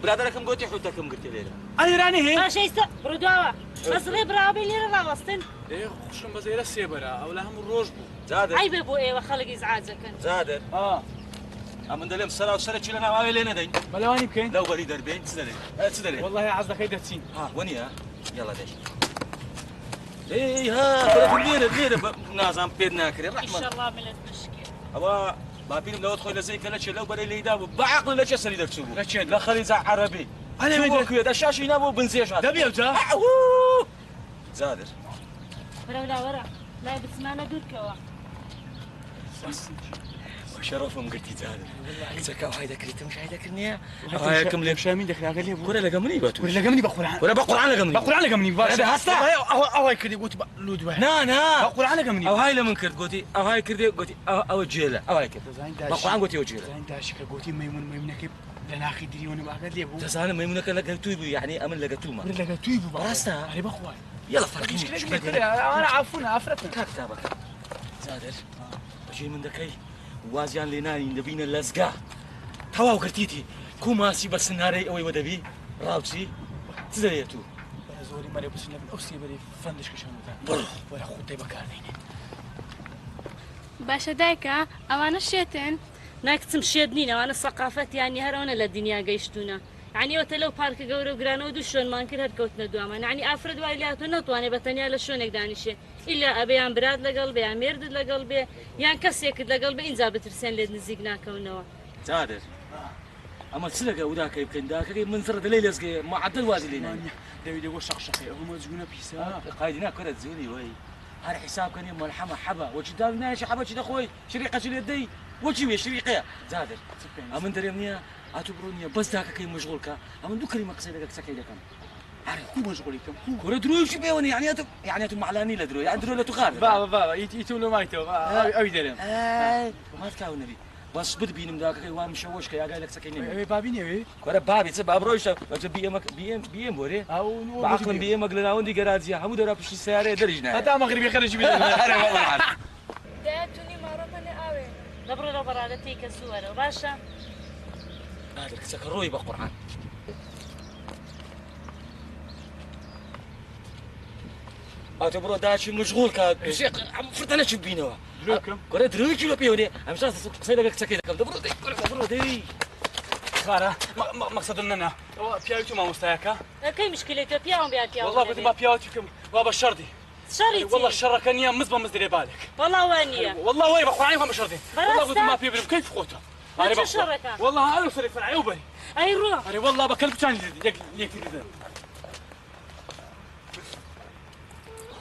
برادەرەکەم گوتی حوتەکەم گرت لێرە أنا راني هي باشە ئێستا بڕۆ دواوە بەسڵێ براوەبێ لێرە ڕاوەستن إيه خشم بزير السيبرة أو لهم الروج بو زادر ئەی بێ بۆ ئێوە خەڵکی زعاجەکەن زادر ئەمن دەلێم سەرا و سەرکی لە ناواوێ لێ نەدەین ملواني بكين لەو بەری دەربێن چ دەرێ والله عزك هيدا تسين ها وەنیە یاڵا دەش ئێ ها لێرە نازان پێت ناکرێ ڕەحمە ئیشەڵا ملت مشکێ ئەوە باپیرم لەوەت خۆی لە زەیکە لە چێ لەو بەرەی لێیدا بوو بەعەقڵ لە چێ سەری دەرچوو بوو لە چێ؟ لە خەلیجا عەرەبی أنا مدري. کوێ شاشی نابوو بنزێژ هات دەبی ئەوجا؟ زادر وەرەولا وەرە لای بچمانە دوورکەوە شەرەفم گرتی زادر کچەکە ئەوهای دەکریتم شای دەکردنیە هاي ئەوهایەکەم لێ شامين دخل أقل وەرە لەگە منی بە تو ولا لقمني بقرعان وەرە بە قورعان لەگە منی بقرعان لقمني باشا هستا أو كذي قلت لود واحد نا بقرعان لقمني ئەوهای لە من کرد گوتی ئەوهای کردێ گوتی ئەوە جێلە ئەوهای کرد بە قورعان گوتی ئەو جێلە زين داشك قلتي ميمون كيف لنا أخي دري وأنا بأقل ليه دەزانم مەیمونەکە لەگەل توی بوو یعنی ئەمن لەگە تومە ولا لقى توي بو راستا. علي بخوان یاڵە فەرقی أنا عفونا عفرتنا کتابەکە زادر بەژێ من دەکەی وازیان لێ نانی دەبینە لەزگا تەواو گرتیتی کو ماسی بە سنارەی ئەوەی وەدەبی ڕاوچی چ دەوێت تو زوري مري بس نبي أوصي بري فندش كشان بڕ ولا خدي بكارني باشە دایکە ئەوانە شێتن ناکچم شێت نین ئەوانە سەقافەتیانی هەرەوەنە لە دنیا گەیشتونە یعنی ئەوتە لەو پارکە گەورە و گرانەوە دوو شوێنمان کرد هەر کەوتنە دوامە یعنی ئافرەت وای لاتۆ نەتوانێت بەتەنیا لە شوێنێک دانیشێ ئیلا ئەبێیان برات لەگەڵ بێ یان مێردت لەگەڵ بێ یان کەسێکت لەگەڵ بێ ئینجا بترسێن لێت نزیک ناکەونەوە زادر ئەمە چ لەگە وداکەی بکەین داکەی من زڕ دەلەی لەزگێ معدل وازی لێ نانی داوي يقول شقشقي هم مزجونة بيسا قايدنا كرة زوني وي هذا حساب كان يوم ملحمة حبة وجي دار نايش حبة شي دخوي شريقة شي يدي وجي وي شريقة زادر أمن دريمنيا أتبرونيا بس داك كي مشغول كا أمن دو كلمة قصيدة سكي لكم عارف كو مشغول كم كو كرة دروي شي بيوني يعني أتو معلاني لا دروي يعني دروي لا تخار بابا يتولو مايتو أوي دريم ما تكاو النبي بس بد بينم داك كي وام مشوش كي قال لك سكيني بابين يا كرة بابي تبع بروش بيم بوري أو بعقل بيم أقلنا وندي جرازيا هم دورا بشي سيارة درجنا هذا مغربي خرج بيه دایتونی ماڕۆمەە ئاوێ دەبڕۆ لە بەڕادەتی کە زووەرە باشە هذا كسك الروي بقرآن أتبرو داشي مشغول كاد شيخ عم فرتنا شو بينوا دروكم كره دروي كيلو بيوني عم شاف قصيدة كسكي لكم دبرو دي خارة مقصد لنا بياوتو ما مستايكا ئەکەی مشکلێتە پیاوم بیا پیاوم والله قلت ما بياوتكم بابا الشردي شەڕی والله الشر كان يا مزبا مزدري بالك وەڵا وانە والله وين بقرعين فما شردي والله قلت ما براستا؟ بيبرم كيف خوته ما أنا شو بقول. شركة؟ والله انا صرف فرعي وبري ئەی ڕۆ أنا والله بكلب كان يكتب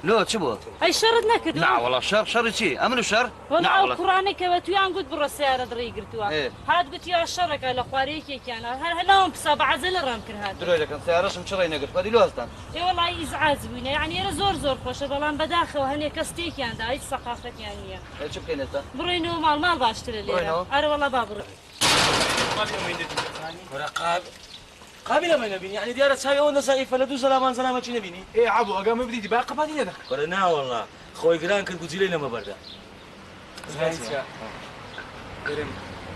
لو چ بووە؟ ئەی شەڕت نەکردو؟ ناوەڵا شەڕی چی؟ ئەمن و شەڕ؟ وەڵا ئەو ناوەڵا کوڕانێکەوە تویان گوت بڕۆ سیارە دڕی گرتووە هات گوتیا شەڕێکە لە خوارەیەکێکیانە هەر هەناوم پسا بەعەزە لە ڕام کرد هات درۆی دەکەم سیارەشم چڕی نەگرت بەدی لۆستان ئێ وەڵی ئیزعاج بووینە یعنی ئێرە زۆر خۆشە بەڵام بەداخەوە هەنێک کەس تێکیاندا هیچ سەقافەتیان نییە چ بکەین ئێستا؟ بڕۆینەوە ماڵ باشترە لێرە ئەرە وەڵا با بڕۆ قابل ما نبيني يعني ديارة ساوي أو نصائف ولا دو سلامان سلامة شي نبيني ايه عبو اقام بديتي بقى قبادي يدك قرنا والله خوي جران كنت قلت لي لما بردا زين قرم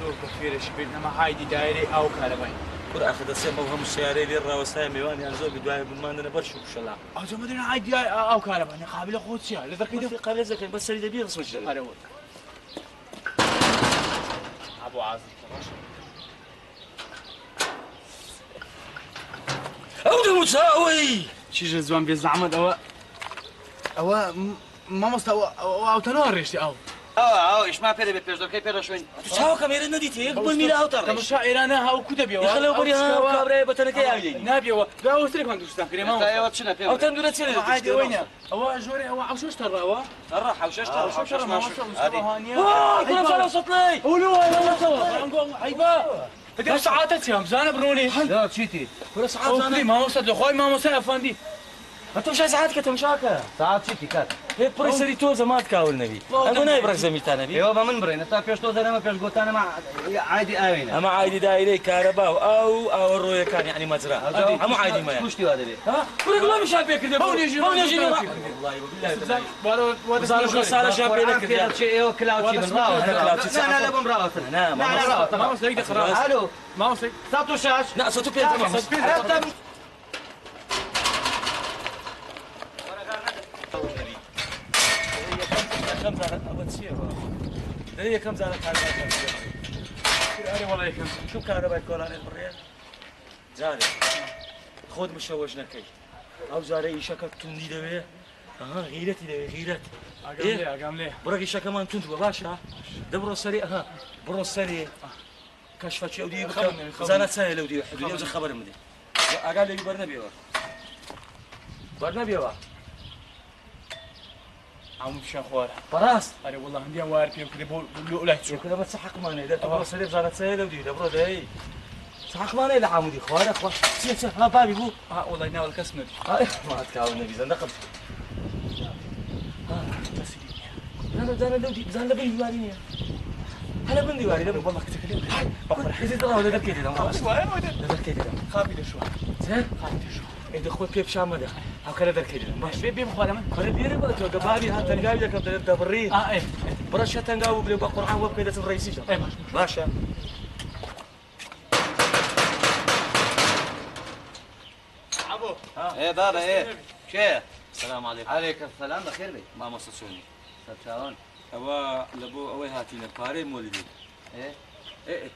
دور كثير شبينا ما هايدي دايري او كهربائي كرة أخذ السيم وهم السيارة اللي الرا وسامي وأنا يعني زوج بدواي ما عندنا برشو إن شاء الله اجا ما ادري هايدي او كهربائي قابل اخوت سيارة لذا كده في قابل زكين بس اللي دبي بس مش هذا هو ابو عازم أو مساوي شي جزوان بيز عمد او ما مستوى او تنور ريشتي او ئیش ما پێ دەبێت پێشدەکەی پێدا شوێن تساوي كاميرا نديتي يقبل ميلا أو ترى تمشى إيرانها أو كتبي يخلوا بريها وكابري بتنك يا عيني نابي لا وستريك ما تقولش تاكل ما ئێوە چنە أو پێ تندورة سيرة عادي وين هو جوري هو عوشوش ترى هو الراحة حوششتها حوشش ما كل سنة وصلت لي قولوا لا سوا نقول عيبا بدي ساعات يوم زانا بروني لا چیتی كل ساعات أنا ما وصلت لأخوي ما وصل أفندي أنت مش ساعات كتمشاكا ساعات چیتی کات هي بريسري تو زمات كاول نبي أنا نايبرك زميلتا نبي ئێوە بە من بڕێنە تا پێش تۆ دەرەمە پێش گوتانەمە عادی ئاوێنە أما عادي دايري كهرباء أو الرؤية كان يعني مزرعة أما عادي ما يعني توشتی وا دەبێت ها كل ما مش عارف كده بونيجي والله بالله زال شو صار شاب لك كده ئێوە کلااوچی من ڕاوە لەبم ڕاوەتن ما وصل يقدر خلاص الو ما وصل 106 لا صوتو بيتر كم زارت أبتشير هي كم زارت أنا والله يكمل شو كهرباء كولان البرية زاري خود مشوش نكي أو زاري شكك تندي دوي غيرتي دوي غيرت أقام ليه برقي شكا ما تنت باشا دبرو سريع برو سريع كشفت شيء ودي زانت سهل ودي حدودي وزي خبر مدي أقال لي برنبي عم مشان خوار براس أنا والله عندي وارد فيهم كده بقول لا تشوف كده بس حق ماني ده برو سريع زانت سهل ودي دبرو ده صحق ماني لا عمودي خوار أخوة سير ها بابي بو والله يناول كسمت ما أتكاون النبي زندقم أنا لودي زان لبني واريني هلا بندي واري دم والله كتكلم بقول حزت الله ولا ذكيت دم شوية وده ذكيت دم خافي ده شوي زين خافي ده شوي إذا خوي كيف شام ده أو كذا ذكيت دم باش بيم خوار من كذا بيري بقى تو قبابي هات تنقابي ده كم تبرين إيه برش تنقابي بلي بقرآن وبكذا اسم رئيسي إيه باشا عبو إيه بابا إيه شيخ السلام عليكم عليك السلام بخير بي ما مصصوني سلام أوا لبو أوي هاتينا باري مولدي إيه إيه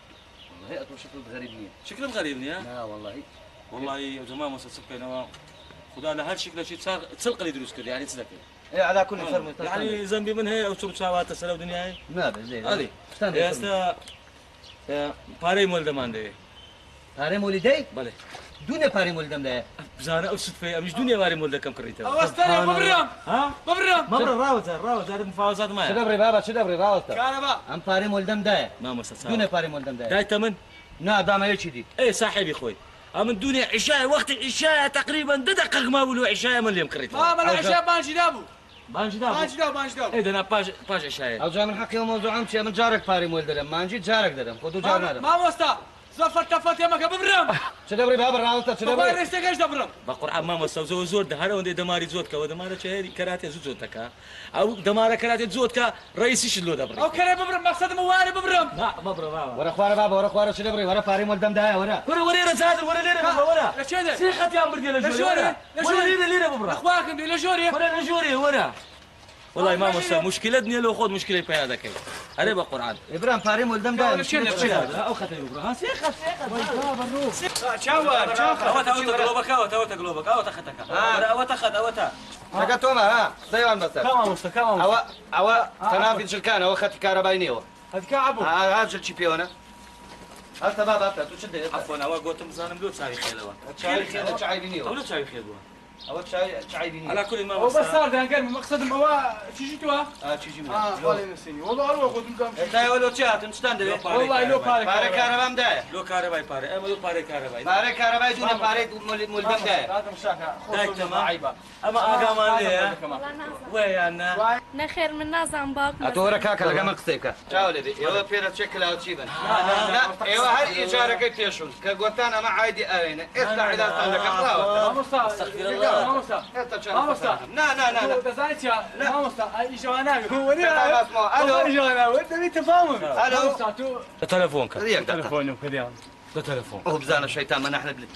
والله أطول شكل غريب نية شكلهم غريبني ها لا والله والله يا جماعة مصصبنا خدا لها شكل شيء صار تسلق لي دروس كده يعني تذكر إيه على كل فرم يعني ذنبي من هي أو شو بتساوات السلام دنيا هاي ما بزين هذه يا استا باري مول دمان ده پارەی مۆلیدەی بله دوونێ پارەی مۆلیدەم دایە بزانە ئەو سوتفەیە ئەمیش دوونێ واری مۆل دەکەم کڕیتەوە أوستري ببرم ها ببرم مەبرە ڕاوەزار مفاوزات چ مایە دەبڕێ بابا چ دەبڕێ ڕاوەستە كهرباء ئەم پارەی مۆلیدەم دایە مامۆستا دوونێ پارەی مۆلیدەم دایە دایتە من نا دامەیەکی دی اي صاحبي خوي من دنيا عشاء وقت العشاء تقريبا دقيقة ما ولو عشاء من اللي مكريت ما لا عشاء بانشي دابو بانجي دابو بانشي دابو اي ده انا باج عشاء ئەو جا من حەقی مۆزوعم چیە من جارێک پارەی مۆل دەدەم مانجی جارێک دەدەم خۆ دوو جار نادەم ما وستا زفت تفت يا مكا ببرم چ دەبڕێ بابا ڕاوەستە چ بابا دەبڕێ ريستك ايش دبرم بقرعة ما مستو زور ده هذا وندي دماري زودك ودمارة شهري كراتي زودك او دمارة كراتي زودك رئيسي شلو دبر او كره ببرم مقصد مواري ببرم لا مبرا بابا وەرە خوارە بابا وەرە خوارە چ دەبڕێ وەرە پارەی مۆلیدەم دایە وەرە ورا رزادر ورا ليرة ورا لا شيء سيخت يا امبردي لجوري ورا ليرة ببرا اخواك لا جوري ورا لجوري ورا والله ما مستوى مشكلة دنيا لو خذ مشكلة في هذا كيف هذا بقرعان ئێبرام پارەی مۆلیدەم دایە او خطي ببرا ها سيخت شاور اوتا قلوبك اوتا خطك اوتا خد اوتا تەکە تۆمە ها دەیوان بەسەر كمان وستا كمان ئەوە تەنافی جلکانە ئەوە خەتی کارەبای نێەوە هذا كعبو ها جلچی پێوەنە هەستە بابا تو چ دێت عفوا انا قلت مزانم لو تساوي خيلوا چای خێرە چای بینیەوە لو تساوي خيلوا او شعي بيني على كل ما هو بس صار ده قال مقصد هو تيجي توا تشيجي من والله نسيني والله اروح قلت لكم انت ولو تشات انستاند والله لو بارك بارك كهرباء مدايا لو كهرباء باري اما لو باري كهرباء بارك كهرباء دون بارك ملدم دايا هذا مشاكل دايك خصوصا تمام. عيبه اما اقام لي والله نازم ويانا نخير من نازم باكم اتورك هكا لقى قصيك تشاو لدي يو بيرا تشكل او تشيبن لا ايوه هل اشاره كيتيشون كغوتانا ما عادي ارينا استا عدا عندك ما مصطفى استغفر الله. ما مصطفى ما مصطفى. لا تزايد يا ما مصطفى اي جوانا هو لا اسمع الو الو جوانا وانت مين تفاهم الو تلفونك تلفوني وكذا ده تلفون هو بزانا الشيطان ما نحن بلد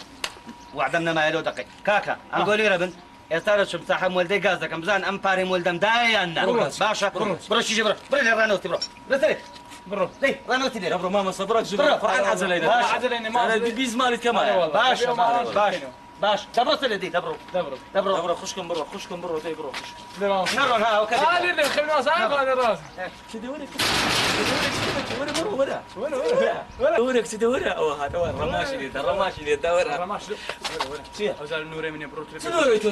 وعدمنا ما يلو دقيق كاكا انقول لي ربن يا ترى شو بصح مولدي غازك مزان امباري مولدم داينا باشا بروش يجي برو رانوتي برو رسلي برو ليه رانوتي ليه برو ماما صبرك زبر قران عزلينا عزليني ما بيز مالك كمان باش دبرو سلدي دبرو برو خشكم برو دي برو نرون ها وكذا هذه اللي خلينا صعب هذا الراس تدورك دورك تدورها او هذا هو الرماشي دورها ما شلو اوزال النوري من برو تدوري تو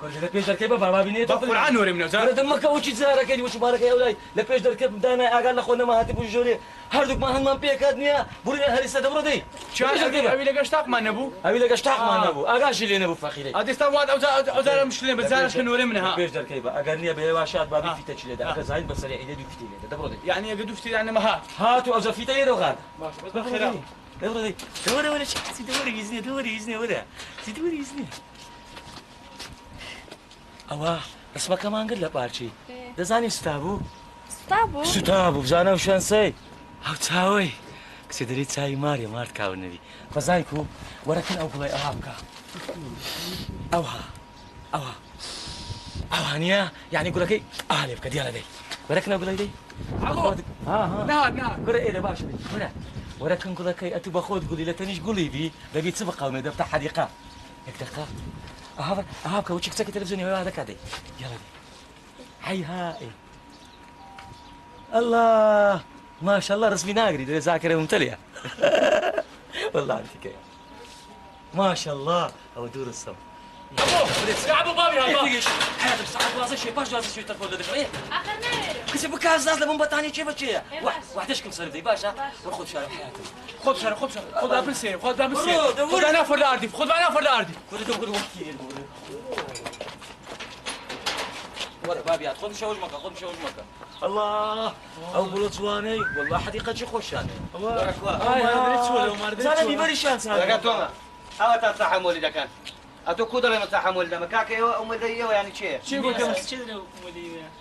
كل ذا بيش دركب بابا بيني بقول عن نوري من اوزال دمك وش زارك اللي وش بارك يا اولاد لا بيش دركب دانا قال لخونا ما هاتي بوجوري هردوك ما هن بيك ادنيا بري هريسه دبرو دي ابي لك اشتاق ما نبو ابي لك اشتاق ما نبو اقاش اللي نبو فخيري هذه استواد اوزال مشكله بزارش كنوري منها بيش دركب اقرني بهواشات بابي في تشيله ده اقزاين بس ريح يدي في تيله دبرو دي يعني يقدو فتي يعني ما هاتوا اوزا في تيله وغاد بس بالخير دبرو دي دوري ولا شيء دوري يزني ولا دوري يزني أوه اسمه كمان قل بارشي دزاني ستابو ستابو بزانا وشان سي هاو تاوي كسيدري تاي ماريا مارت كاو النبي فزايكو ولكن أو بلاي أهابكا أوها هنيا يعني يقول لك أهلي بك ديالا دي ولكن أقول لك دي نعم قول إيه ده باشا دي ولكن يقول لك أتو بخود قولي لا تنيش قولي بي لبي تسبقة ومدى بتاع حديقة هيك دقة أهابك وشك ساكي تلفزيوني وهذا كادي يلا دي هاي الله ما شاء الله رسمي ناقري دي ذاكرة ممتلئة والله انت كيف ما شاء الله او دور الصم ابو بابي هذا ايش حياتك ساعات واصل شيء باش واصل شيء تلفون لدك ايه اخرنا كسب بكاز نازله من بطانيه كيف تشي واحد اشكم صار دي باشا وخذ شارع حياتك خذ ابل سيف خذ انا فر الارضي خذ خذ وكيل ورا بابي خذ شوج مكه الله او بلوتسواني والله حديقه شي خوشانه الله ما ردت انا بيبري شانس هذا لقيتوما او تتصحم ولدك كان اتو كودر ما تصحم ولدك مكاك ايوه ام دايه يعني شي قلت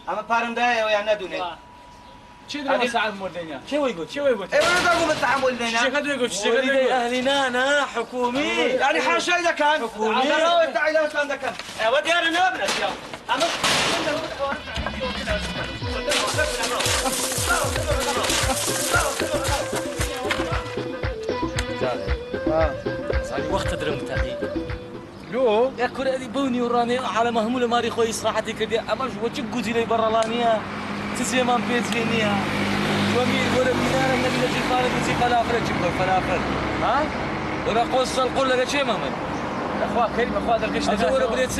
اما بارم دايه يعني دوني هذه ساعه مودينيا شو يقول ايه ما تقوم تصحم ولدنا اهلنا حكومي يعني حاشا اذا كان حكومي تعال اذا كان ذكر ودي انا نابلس يا اما صار وقت درم تاعي لو يا كره دي بوني وراني على مهموله ماري خوي صراحتي كدي اما شو تشقوزي لي برا لانيا تسي ما بيزينيا ومين ولا مينار النبي الذي قال في فلافل ها ولا قص القول لك شيء مهمل اخويا كريم اخويا دركش ولا بديت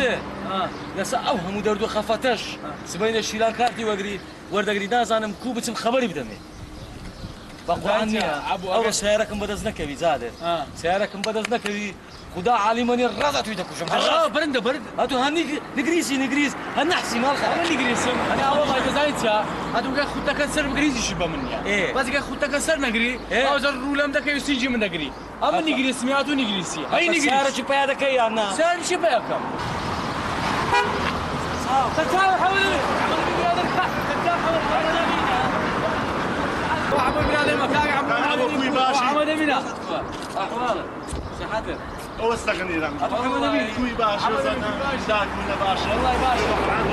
لا اوهم ودردو خفتش سبين الشيلان كارتي وقري ورد قري ناس انا مكوبه الخبر بدمي بقوا عني او سياركم بدزنا كبي زاد سياركم بدزنا كبي خدا عالمني الرضت ويدك وش برند هاتو هني نجريس هنحسي مالك انا نجريس انا اول ما جزايت يا هاتو كان خدت كسر بجريس شبه مني ايه بس كان خدت كسر نجري او زر رولم دك يسيجي من نجري اما نجريس مياتو نجريسي هاي نجريس سيارة شبه هذا كي انا سيارة شبه كم تعال حول عمو بنادم مكاك عمو كوي باشا عمو دمنا احوالك صحتك هو استغني لهم محمد امين كوي باشا ذاك من باشا والله باشا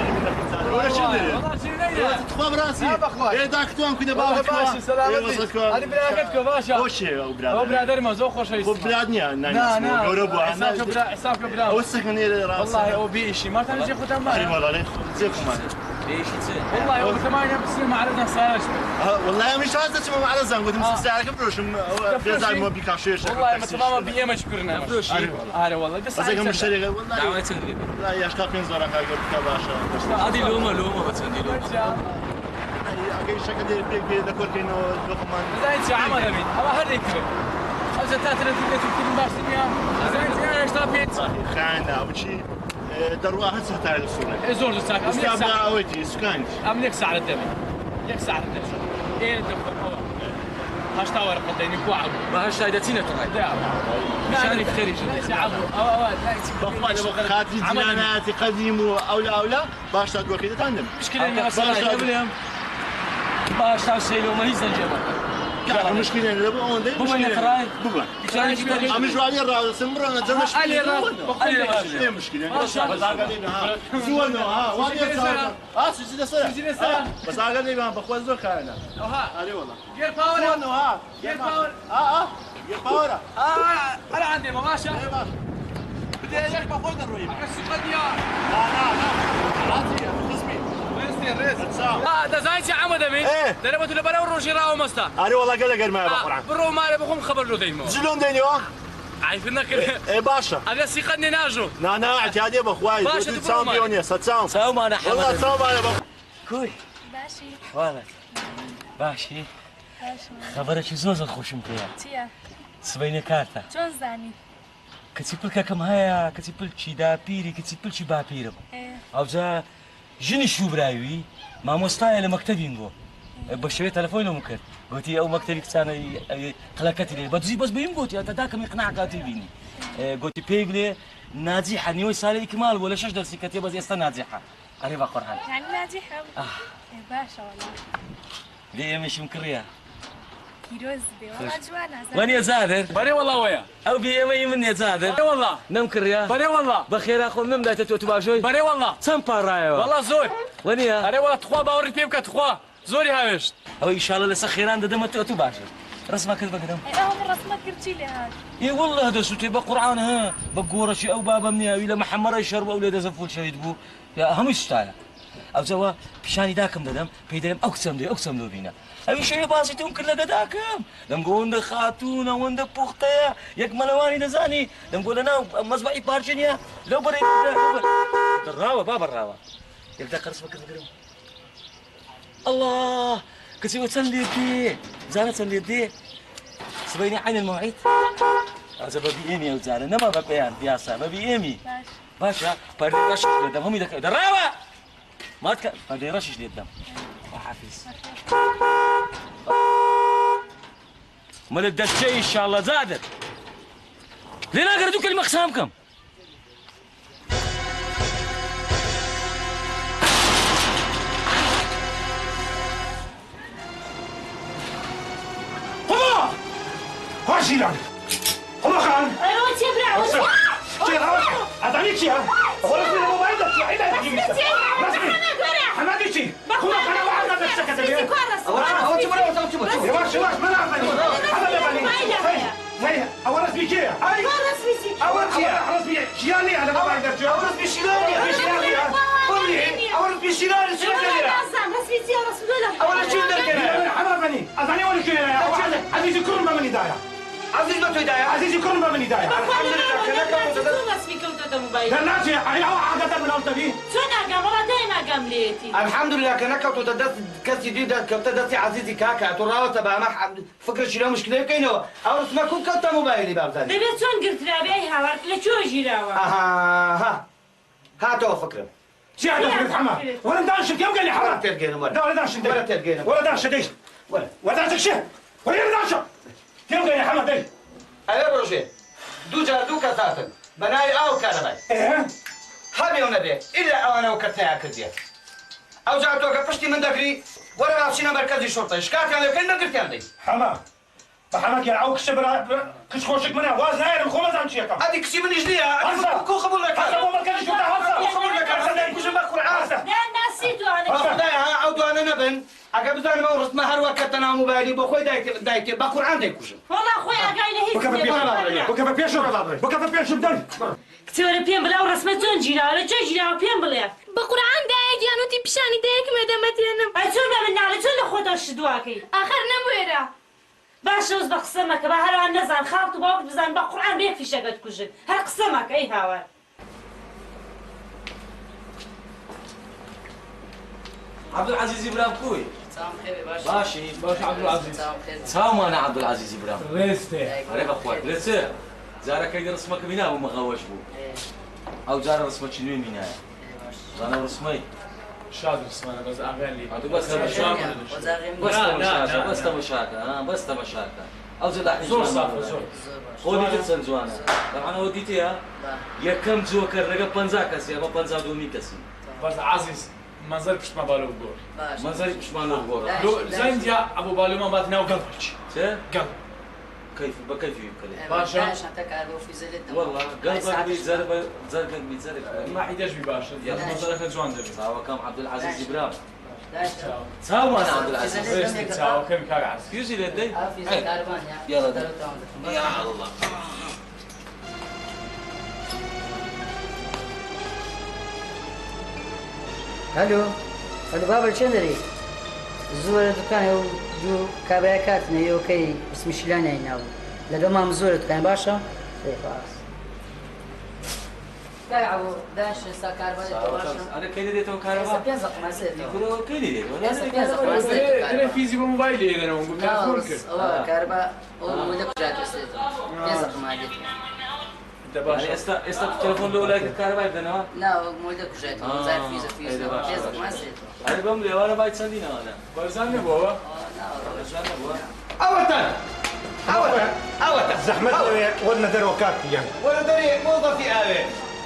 ولا شنو والله شنو تخبى براسي ايه ذاك توام كنا باشا سلامتك انا بنادمك باشا وش هو هو برادر ما زو خوش هو بلادني انا غربوا حسابك برا هو استغني راسي والله هو بيشي ما تنجي خدام والله زيكم ليش تصير؟ والله هو كمان بصير معرضنا صارش والله مش عايز اسمع على زين قلت مساعدك بروشم بيزعل ما بيكاشيش والله ما تماما بيما شكرنا فروشي هذا والله بس زي مشتري والله دعوة تنقل لا يا اشتاق ينزل على باشا هذه لومة بس عندي لومة اي شكل ديال بيك بيك ذكر كاينو دوكمان زين عمل امين الله هذيك أجل تاتنا تقدر تكون بارسينيا زين انا اشتري بيت خاينه وشي دروا هسه تاع الصوره زور ساك استابلا اوتي سكانج املك ساعه الدم لك ساعه الدم ايه الدم هاشتا ورقه ديني كوعب ما هالشايدتين تراي مشان يتخرج خاطري دياناتي قديم او باش تقول كده تندم مشكله اني غسلها قبلهم باش تعسي له ما هي زنجبه المشكله اللي بقى عندي بابا نقراي بابا مشان يجيب عم جوالي الراس سمر انا زمش علي الراس ايه مشكله بس زولنا ها وادي صار سجل سنه بس قال لي ما بخوز زول كاينه ها علي والله جير باور زولنا ها جير باور جير باور انا عندي مغاشة ايه باش بدي اياك باخذ الرويب بس قد يا لا عادي قسمي ده زايد عمد امين ده انا بتقول بلا وروجي راو مستا علي والله قال لك ما بقرا برو ما بخم خبر له دايما زلون دينيو عارف انك ايه باشا هذا سيقني ناجو نا اعتيادي بخواي باشا تساوم بيونيا ستساوم ساوم انا والله حمد تساوم انا بخ كوي باشي والله باشي باشي خبرك زوز خوش مكيا تيا سبيني كارتا چۆن زانی کەچیپل کەکەم هەیە کەچیپل چی داپیری کەچیپلچی باپیرم ئەوجا ژنی شوبراوی مامۆستایە لە مەکتەبین بۆ بە شێوەیە تەلەفۆنم کرد گوتی ئەو مەکتەبی کچانە قەلەکەتی لێ بە دزی بەس بەیم گوتی داکەمی قناعکاتی بینی گوتی پێی بڵێ ناجیحە نیوەی ساڵی ئیکمال بۆ لە 6 دەرسی کە تێ بەس ئێستا ناجیحە ئەرێ بە قورئان یعنی ناجحم باشە وەڵا لێ ئێمەشم کڕیە پیرۆز بێ وەڵا جوانە وەنیە زادر بري والله ويا ئەو بێ ئێمەی منێ زادر بري والله نەم کڕیا بري والله بەخێرا خۆم نمداتە تۆ تو باشۆی بري والله چەند پاڕایەوە والله زور وەنیە بري والله تخوا باوري بيبك تخوا زوري هاوشت ئەوە ئیشاڵە لەسەر خێران دەدەمە تۆ باشە ڕسمە کرد بەگرم ئەوم ڕسمە کردچی لێ هات اي والله دەسووتێ بە قورئان ها بە گۆڕەشی ئەو بابەم نیاوی لە محەممەڕی شەر بە ئەو لێ دەزەفول شەهید بوو هەمووی شتایە ئەوجەوە پیشانی داکەم دەدەم پێی دەڵێم ئەو کچەم دێ ئەو کچەم دۆ بینە ئەوی شەوێ باسی تۆم کرد لە گەداکەم دەم گۆ وەندە خاتوونە وەندە پوختەیە یەک مەلەوانی دەزانی دەم گۆ لەناو مەزبعی پارچە نییە لەو بەرەی دڕاوە با بەڕاوە یەکدا قەرسمە کرد بگرم الله کچیوە چەند لێ دێ زانە چەند لێ دێ سبيني عين المواعيد هذا ببي ايمي او زعل انما بقيان بياسا ببي ايمي باشا بدي رشش للدم هم يدك دراوه ما تك بدي رشش للدم وحافظ مال الدشي ان شاء الله زادر لينا قردوا كلمه اقسامكم هاشيلان هم خان ايوه تبرع شيء هذا شيء ولا في الموبايل ده شيء عيد حمادي شيء هم خان واحد ما تسكت به هو تبغى يا باش ما نعرف هذا بني هي اول رسمي كي اي اول شيء رسمي شيلاني انا ما اقدر اول رسمي شيلاني اول رسمي شيلاني اول شيء درك حماد بني اذاني ولا شيء عزيز كرم بمن دايا عزيز ما تدايا عزيزي كرم بمن دايا الحمد لله لا ناجي اي او عاده من الطبيب الحمد لله كانك وتدت كسي دي ده كتدت عزيزي كاكا تراو تبع ما فكر شي مشكله كاينه او اسمع كون كنت موبايلي بابزاني ها هاتوا فكره شي هذا فكره حماد ولا دانش كم قال لي حماد تلقينا ولا دانش ولا تلقينا ولا دانش ديش ولا دانش شي ولا دانش كم قال لي حماد ديش ايوه بروجي دوجا دوكا ساتن بناي او كرباي ايه هابي ونبي الا او انا وكرتها كرديا او جاتو قفشتي من دقري ولا ماشينا مركزي شرطه شكاك انا كنا قلت عندي حماد فحماد يا عوك شبر كش خوشك منها وازن هاي الخومه زعم شيكا هذيك شي من جديها كو قبل لك هذا مو مركز شرطه هذا قبل لك هذا كوش ما كل عاسه انا ها عودوا انا نبن عقب زان ما ورث ما هر وقت انا موبايلي بخوي دايتي باكل عندك كوش والله اخويا قايله هيك وكيف بيشو بدل كتير بيان بلا ورسمه تون جيرا ولا تجي جيرا بيان بلا بە قورعان دایک دیانوتی پیشانی دەیەکمە دەمەتێنم ئەچۆن بە مناڵە چۆن لە خۆتە شدواکەی ئاخر نەبوێرە باش ئەوز بە قسە مەکە بە هەروان نەزان خاڵت و باوکت بزان بە قورئان بێ فیشەکەت کوژن هەر قسە مەکە ئەی هاوار عەبدولعەزیز ئیبراهیم کوی باشی باش عەبدولعەزیز چاومانە عەبدولعەزیز ئیبراهیم ڕێستێ ئەرێ بەخوای لێچێ جارەکەی ڕسمەکە بینا بوو مەغەوەش بوو ئەو جارە ڕسمەکی نوێ بینایە زانە ڕسمەی شاد ڕسمانە بەس ئاغیان لێ بەستە بەشاکە بەستە بەشاکە ئەو جەداحی زۆر سافە زۆر خۆ دیتت چەند جوانە دەمانەوە دیتەیە یەکەم جۆکەر لەگە 50 کەسی ئەمە 52 کەسی بەس عەزیز منزل پشتمە بالۆ بگۆڕ منزەری پشمانە بگۆڕە زەنجیا ئەبوو بالۆمان بات ناو گەڵ هەرچی چێ گەڵ كيف بكيف يمكن باشا والله قلبك بيزرب زرقك بيزرب ما حيداش بباشا يلا مزرك جوان دبي ساوا كم عبد العزيز ابراهيم ساوا انا عبد العزيز ساوا كم كاغاز يوزي لدي يلا يا الله هەلو بابە چێن دەری زۆرە دوکانێ و دوو کابرای کاتنە ئێوەکەی بسمیشیلانیای ناو لە دۆ مام زۆرە دوکان باشە باس انا كاين ديتو كهرباء يقولوا كاين ديتو انا فيزي بموبايلي انا ونقول لك كهرباء ولا كجات انت باشا استا التليفون الاولى الكهرباء يبدأ لا مولا كجات زاد فيزا انا بملي وانا بايت سندينا انا برزان بابا اوتا زحمة ولنا دروا كاكي يعني ولا دري موظفي آوي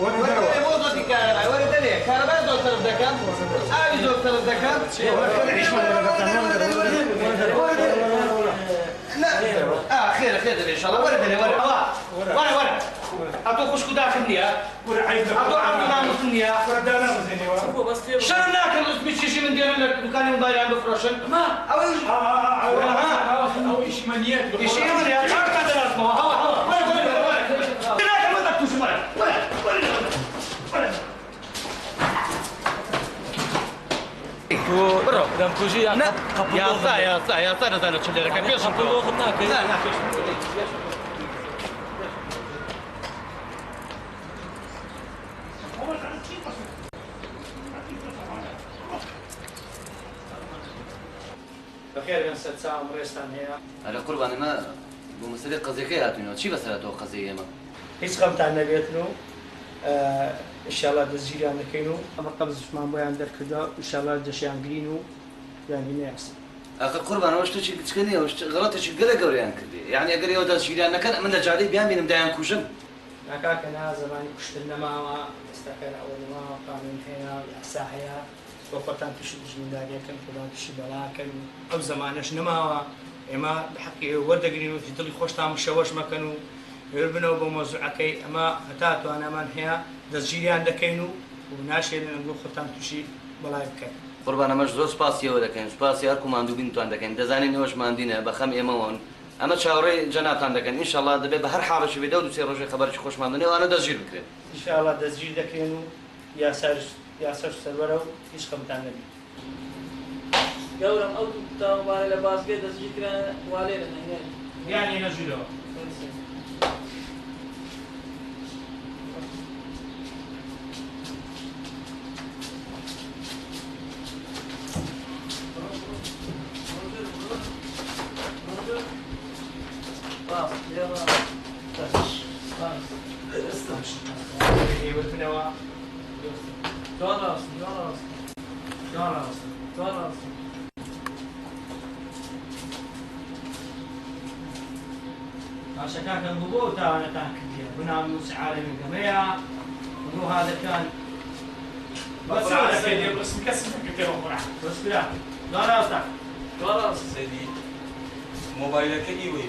ولا دري موظفي كهرباء ولا دري كهرباء زول طرف دكان آوي زول طرف دكان لا خير ان شاء الله ولا دري ولا أعطوا خشكو داخلني أعطوا عبد ناموسني شنو ناكل اسمي شيء من ديال دكان موبايل عنده فروشن ما او ايش منيات شيء من يا شعر كذا اسمه برو دام كوجي يا صاي نزلوا تشلي لك كيف قبلوا خدناك لا بخير من ست ساعة مريستان هي على قربان ما بمسألة قضية كي هاتوني شي بس هاتو قضية ما هیچ خەمتان نەبێتن ئینشاءالله دەستگیریان دەکەین و ئەمە قەبزشمان بۆیان دەرکردە ئینشاءالله دەشیان گرین و یانی نێرسن آخر قربان واش تشي تكني واش غلطة شي قلق وريان كردي يعني أقول يا وداس شيلان نكن من الجاري بيان بينهم دايان كوشن ناکاکە نا زەمانی کوشتن نەماوە ئێستاکە ئەوەنەوە قانون هەیە یاسا هەیە بۆ خۆتان تووشی دژمنداریەکەن خۆتان تووشی بەڵاکەن ئەو زەمانەش نەماوە ئێمە بەحەقی وەردەگرین و دڵی خۆشتان شەوەش مەکەن و هێر بنەوە بۆ مۆزوعەکەی ئەمە هەتا توانەمان هەیە دەستگیریان دەکەین و ناشێنن بۆ خۆتان تووشی بەڵای بکەن قربان أمش زور سباسي ولا كان سباسي أركو ما عندو بنتو عندك إن دزاني نوش ما عندنا بخم إمامون أما شاوري جنات عندك إن شاء الله دبي بهر حارة شو بيدو دوسي رجع خبرش خوش ما عندنا وأنا دزجير بكرة ئینشاءالله دەستگیر دەکەین و یاسەر سەربەرە و هیچ خەمتان نەبێت گەورم ئەو تاوانبارە لە بازگێ دەستگیرکران والێرە نەهێن یانی نەژیرەوە عشان كان هبوط أنا تاكد هنا مسعى من جميع إنه هذا كان بس سيدي بس مكسر كتير وقرع بس كذا لا أستاذ خلاص سيدي موبايلك إيوه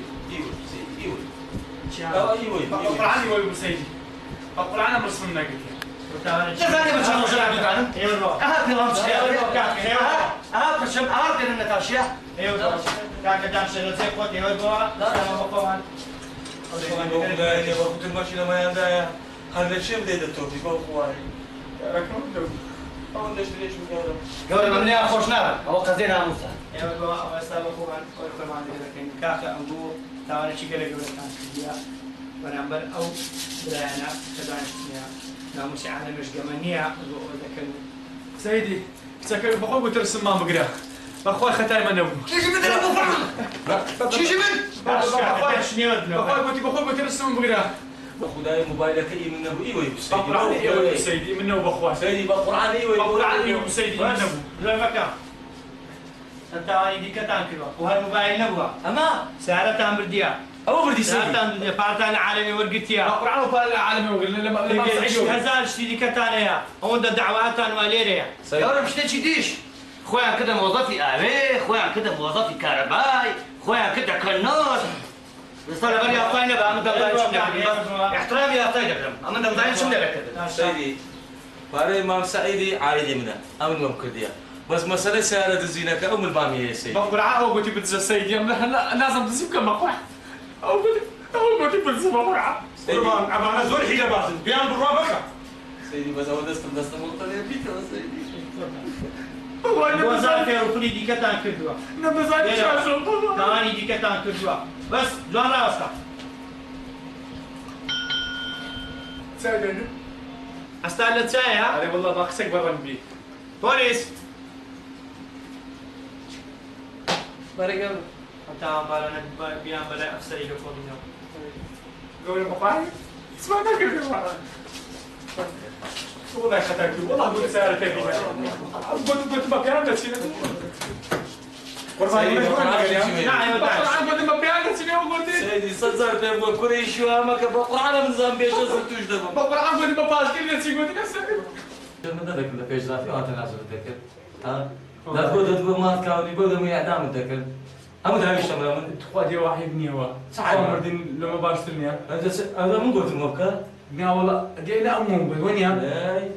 إيوه القرآن يقول سيدي القرآن مرسمنا كتير جزاني بس أنا شلون بيقولن أهات نظام شيء أهات بس أهات كنا نتاشيا أيوة كاك دام شغل زي قوت يهودوا لا ما بقوان لا يا بابا الماشينة ما عندها هذا الشيء بدأ التوفيق بقواري ركنوا ئەو دەشتێش گەورم گەورە منیا خۆش نابن ئەوە قەزێ ناموسە ئێوە ئێستا بە خۆمان خۆمان دەکەین کاکە ئەم بۆ تاوانێکی گەلە گەورەتان کردیە بەرامبەر ئەو برایانە کە دانیشتنیە ناموسی عالەمێش گەمە نییە بۆ ئەوە دەکەن سەیدی کچەکە بەخۆ گوترسم مام بگرە بەخۆی خەتای من نەبوو چیژی من دەرە بۆ چیژی من بەخۆی گوتی بەخۆ گوترسم بگرە بەخودای موبایلەکەی من نەبوو ئیوەی بەقورعانی سەیدی من نەبوو بەخوا سەیدی بەقورعانی ئیوەی بەقورعانی سەیدی من نەبوو لە مەکە تاوانی دیکەتان کردووە و هەر موبایل نەبووە ئەمە سیارەتان بردیە ئەوە بردی سیارەتان بردیە پارتان لە عالەمی وەرگرتیە بەقورعان و پارە لە عالەمی وەرگرتن هەزار شتی دیکەتانەیە ئەوەندە داواتان وا لێرەیە گەورم شتێکی دیش خۆیان کردە مۆزەفی ئاوێ خۆیان کردە مۆزەفی کارەبای خۆیان کردە کەنۆر لەسەر لەبەر یافتای نەبە ئەمە دەمزانی چم دەکردن احترامی یافتای دەکردم ئەمە دەمزانی چم دەکردن سەیدی پارەی مام سەعیدی عایدی منە ئەمن وەم کردیە بەس مەسەلەی سیارە دزینەکە ئەو ملبامی هەیە سەیدی بەقورعا ئەو گوتی بدزە سەیدی ئەم نازم دزی بکەم بەخوا ئەو گوتی بدزە بەقورعا ئەمانە زۆر حیلە بازن بیان بڕوا بکە سەیدی بەس ئەوە دەستم وڵتەلێ بیتەوە سەیدی وەزار فێڕوپولی دیکەتان کردووە نەمەزانی تاوانی دیکەتان کردووە بەس جوان ڕاوەستە ئەستا لە چایە ئەرێ وەڵڵا با قسەک بەڕەنگ بی پۆلیس بەرەگەم تاوان بارانە بیان بەلای ئەفسەری لە کۆبینەوە گەورە بەخوای سما نەکردم والله خطاك والله قلت سيارة كبيرة قلت ما بيان دسينا قربان قلت ما بيان دسينا وقلت سيدي صدر بين بكري شو امك بقرعه من زامبيا شو توش دبا بقرعه قلت ما باش كل نسي قلت نفسك ما دارك لا فيش رافي انت نازل تذكر ها لا تقول ما تكاوني بده مو اعدام تذكر هم ده مش تمام تخوادي واحد نيوا صح مردين لما باش ترميها هذا مو قلت موكا لا والله دينا امهم وين يا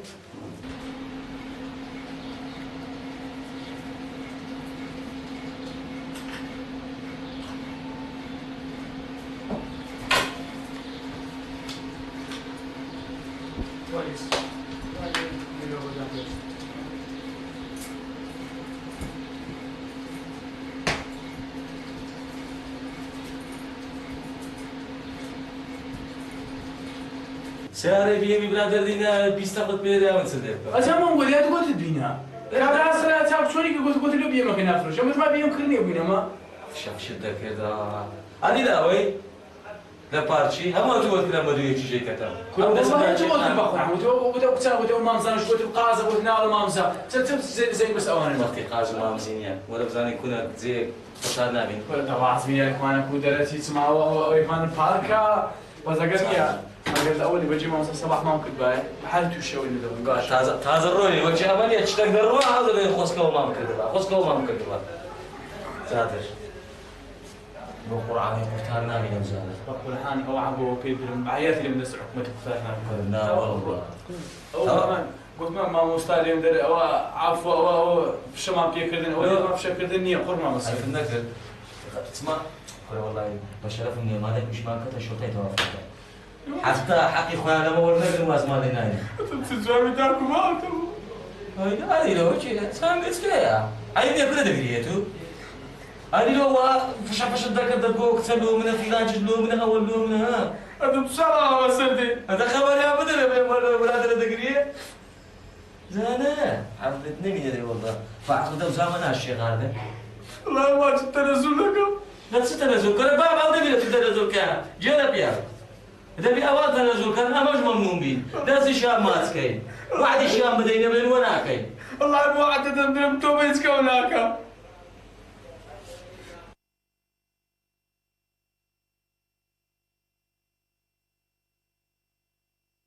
سيارة بيمي برادر دينا بيستقبل بيريا ونسدك أجمع موليات قلت بينا هذا أصلا تعب شوني قلت له بيما كنا فروش ما بيم كرني بينا ما شاف شدة كذا أنا لا وي لا بارشي هم أجوا كنا مدوية شيء كتاب كل بس ما يجوا البقرة وتو مامزان شو القازة وتناول مامزة تبت زي بس أواني وقت قازة مامزينيا ولا بزاني كنا زي فصار نابين ولا تواصل وياك ما أنا كودرتي تسمعوا ويفان الباركة وزقتني أنا الأول بجي مامزة صباح ما ممكن باي حالته شو اللي ده قال تازة الروني وجه أمانية تشتاق دروا هذا اللي خصكوا ما ممكن دبا خصكوا ما ممكن دبا زادر بقرعة مختار نامي نمزانة بقرعان أو عبو كيف بعيات اللي من السعودية ما تفهم لا والله أو كمان قلت ما مستعد يندر أو عفوا أو شمال بيكردن أو ما في شكردن نية قرمة بس عارف النكر اسمع والله بشرف إني ما لك مش ما كنت شوطي توافق حتى حقي خويا لما ورنا بالواز مالي نايم تزوج دارك ما أنتم هاي لو شيء سام بسكيا هاي بيكون دقيقته هاي لو فش الدرك دقوق تلو من فلان جلو من أول لو من ها هذا بسرعة وسردي هذا خبر يا بدر ولا دقيقة زانا عرفتني من يدي والله فعقد زمانها الشيخ هذا والله ما تتنزل لكم لا تتنزل كان باب أو دقيقة تتنزل كان جرب يا إذا بأوقات تنزل كان أنا مش ممنون بيه ناس الشام مات كاين واحد الشام بدينا من وراك كاين والله الواحد تدمر توبيتك ولاك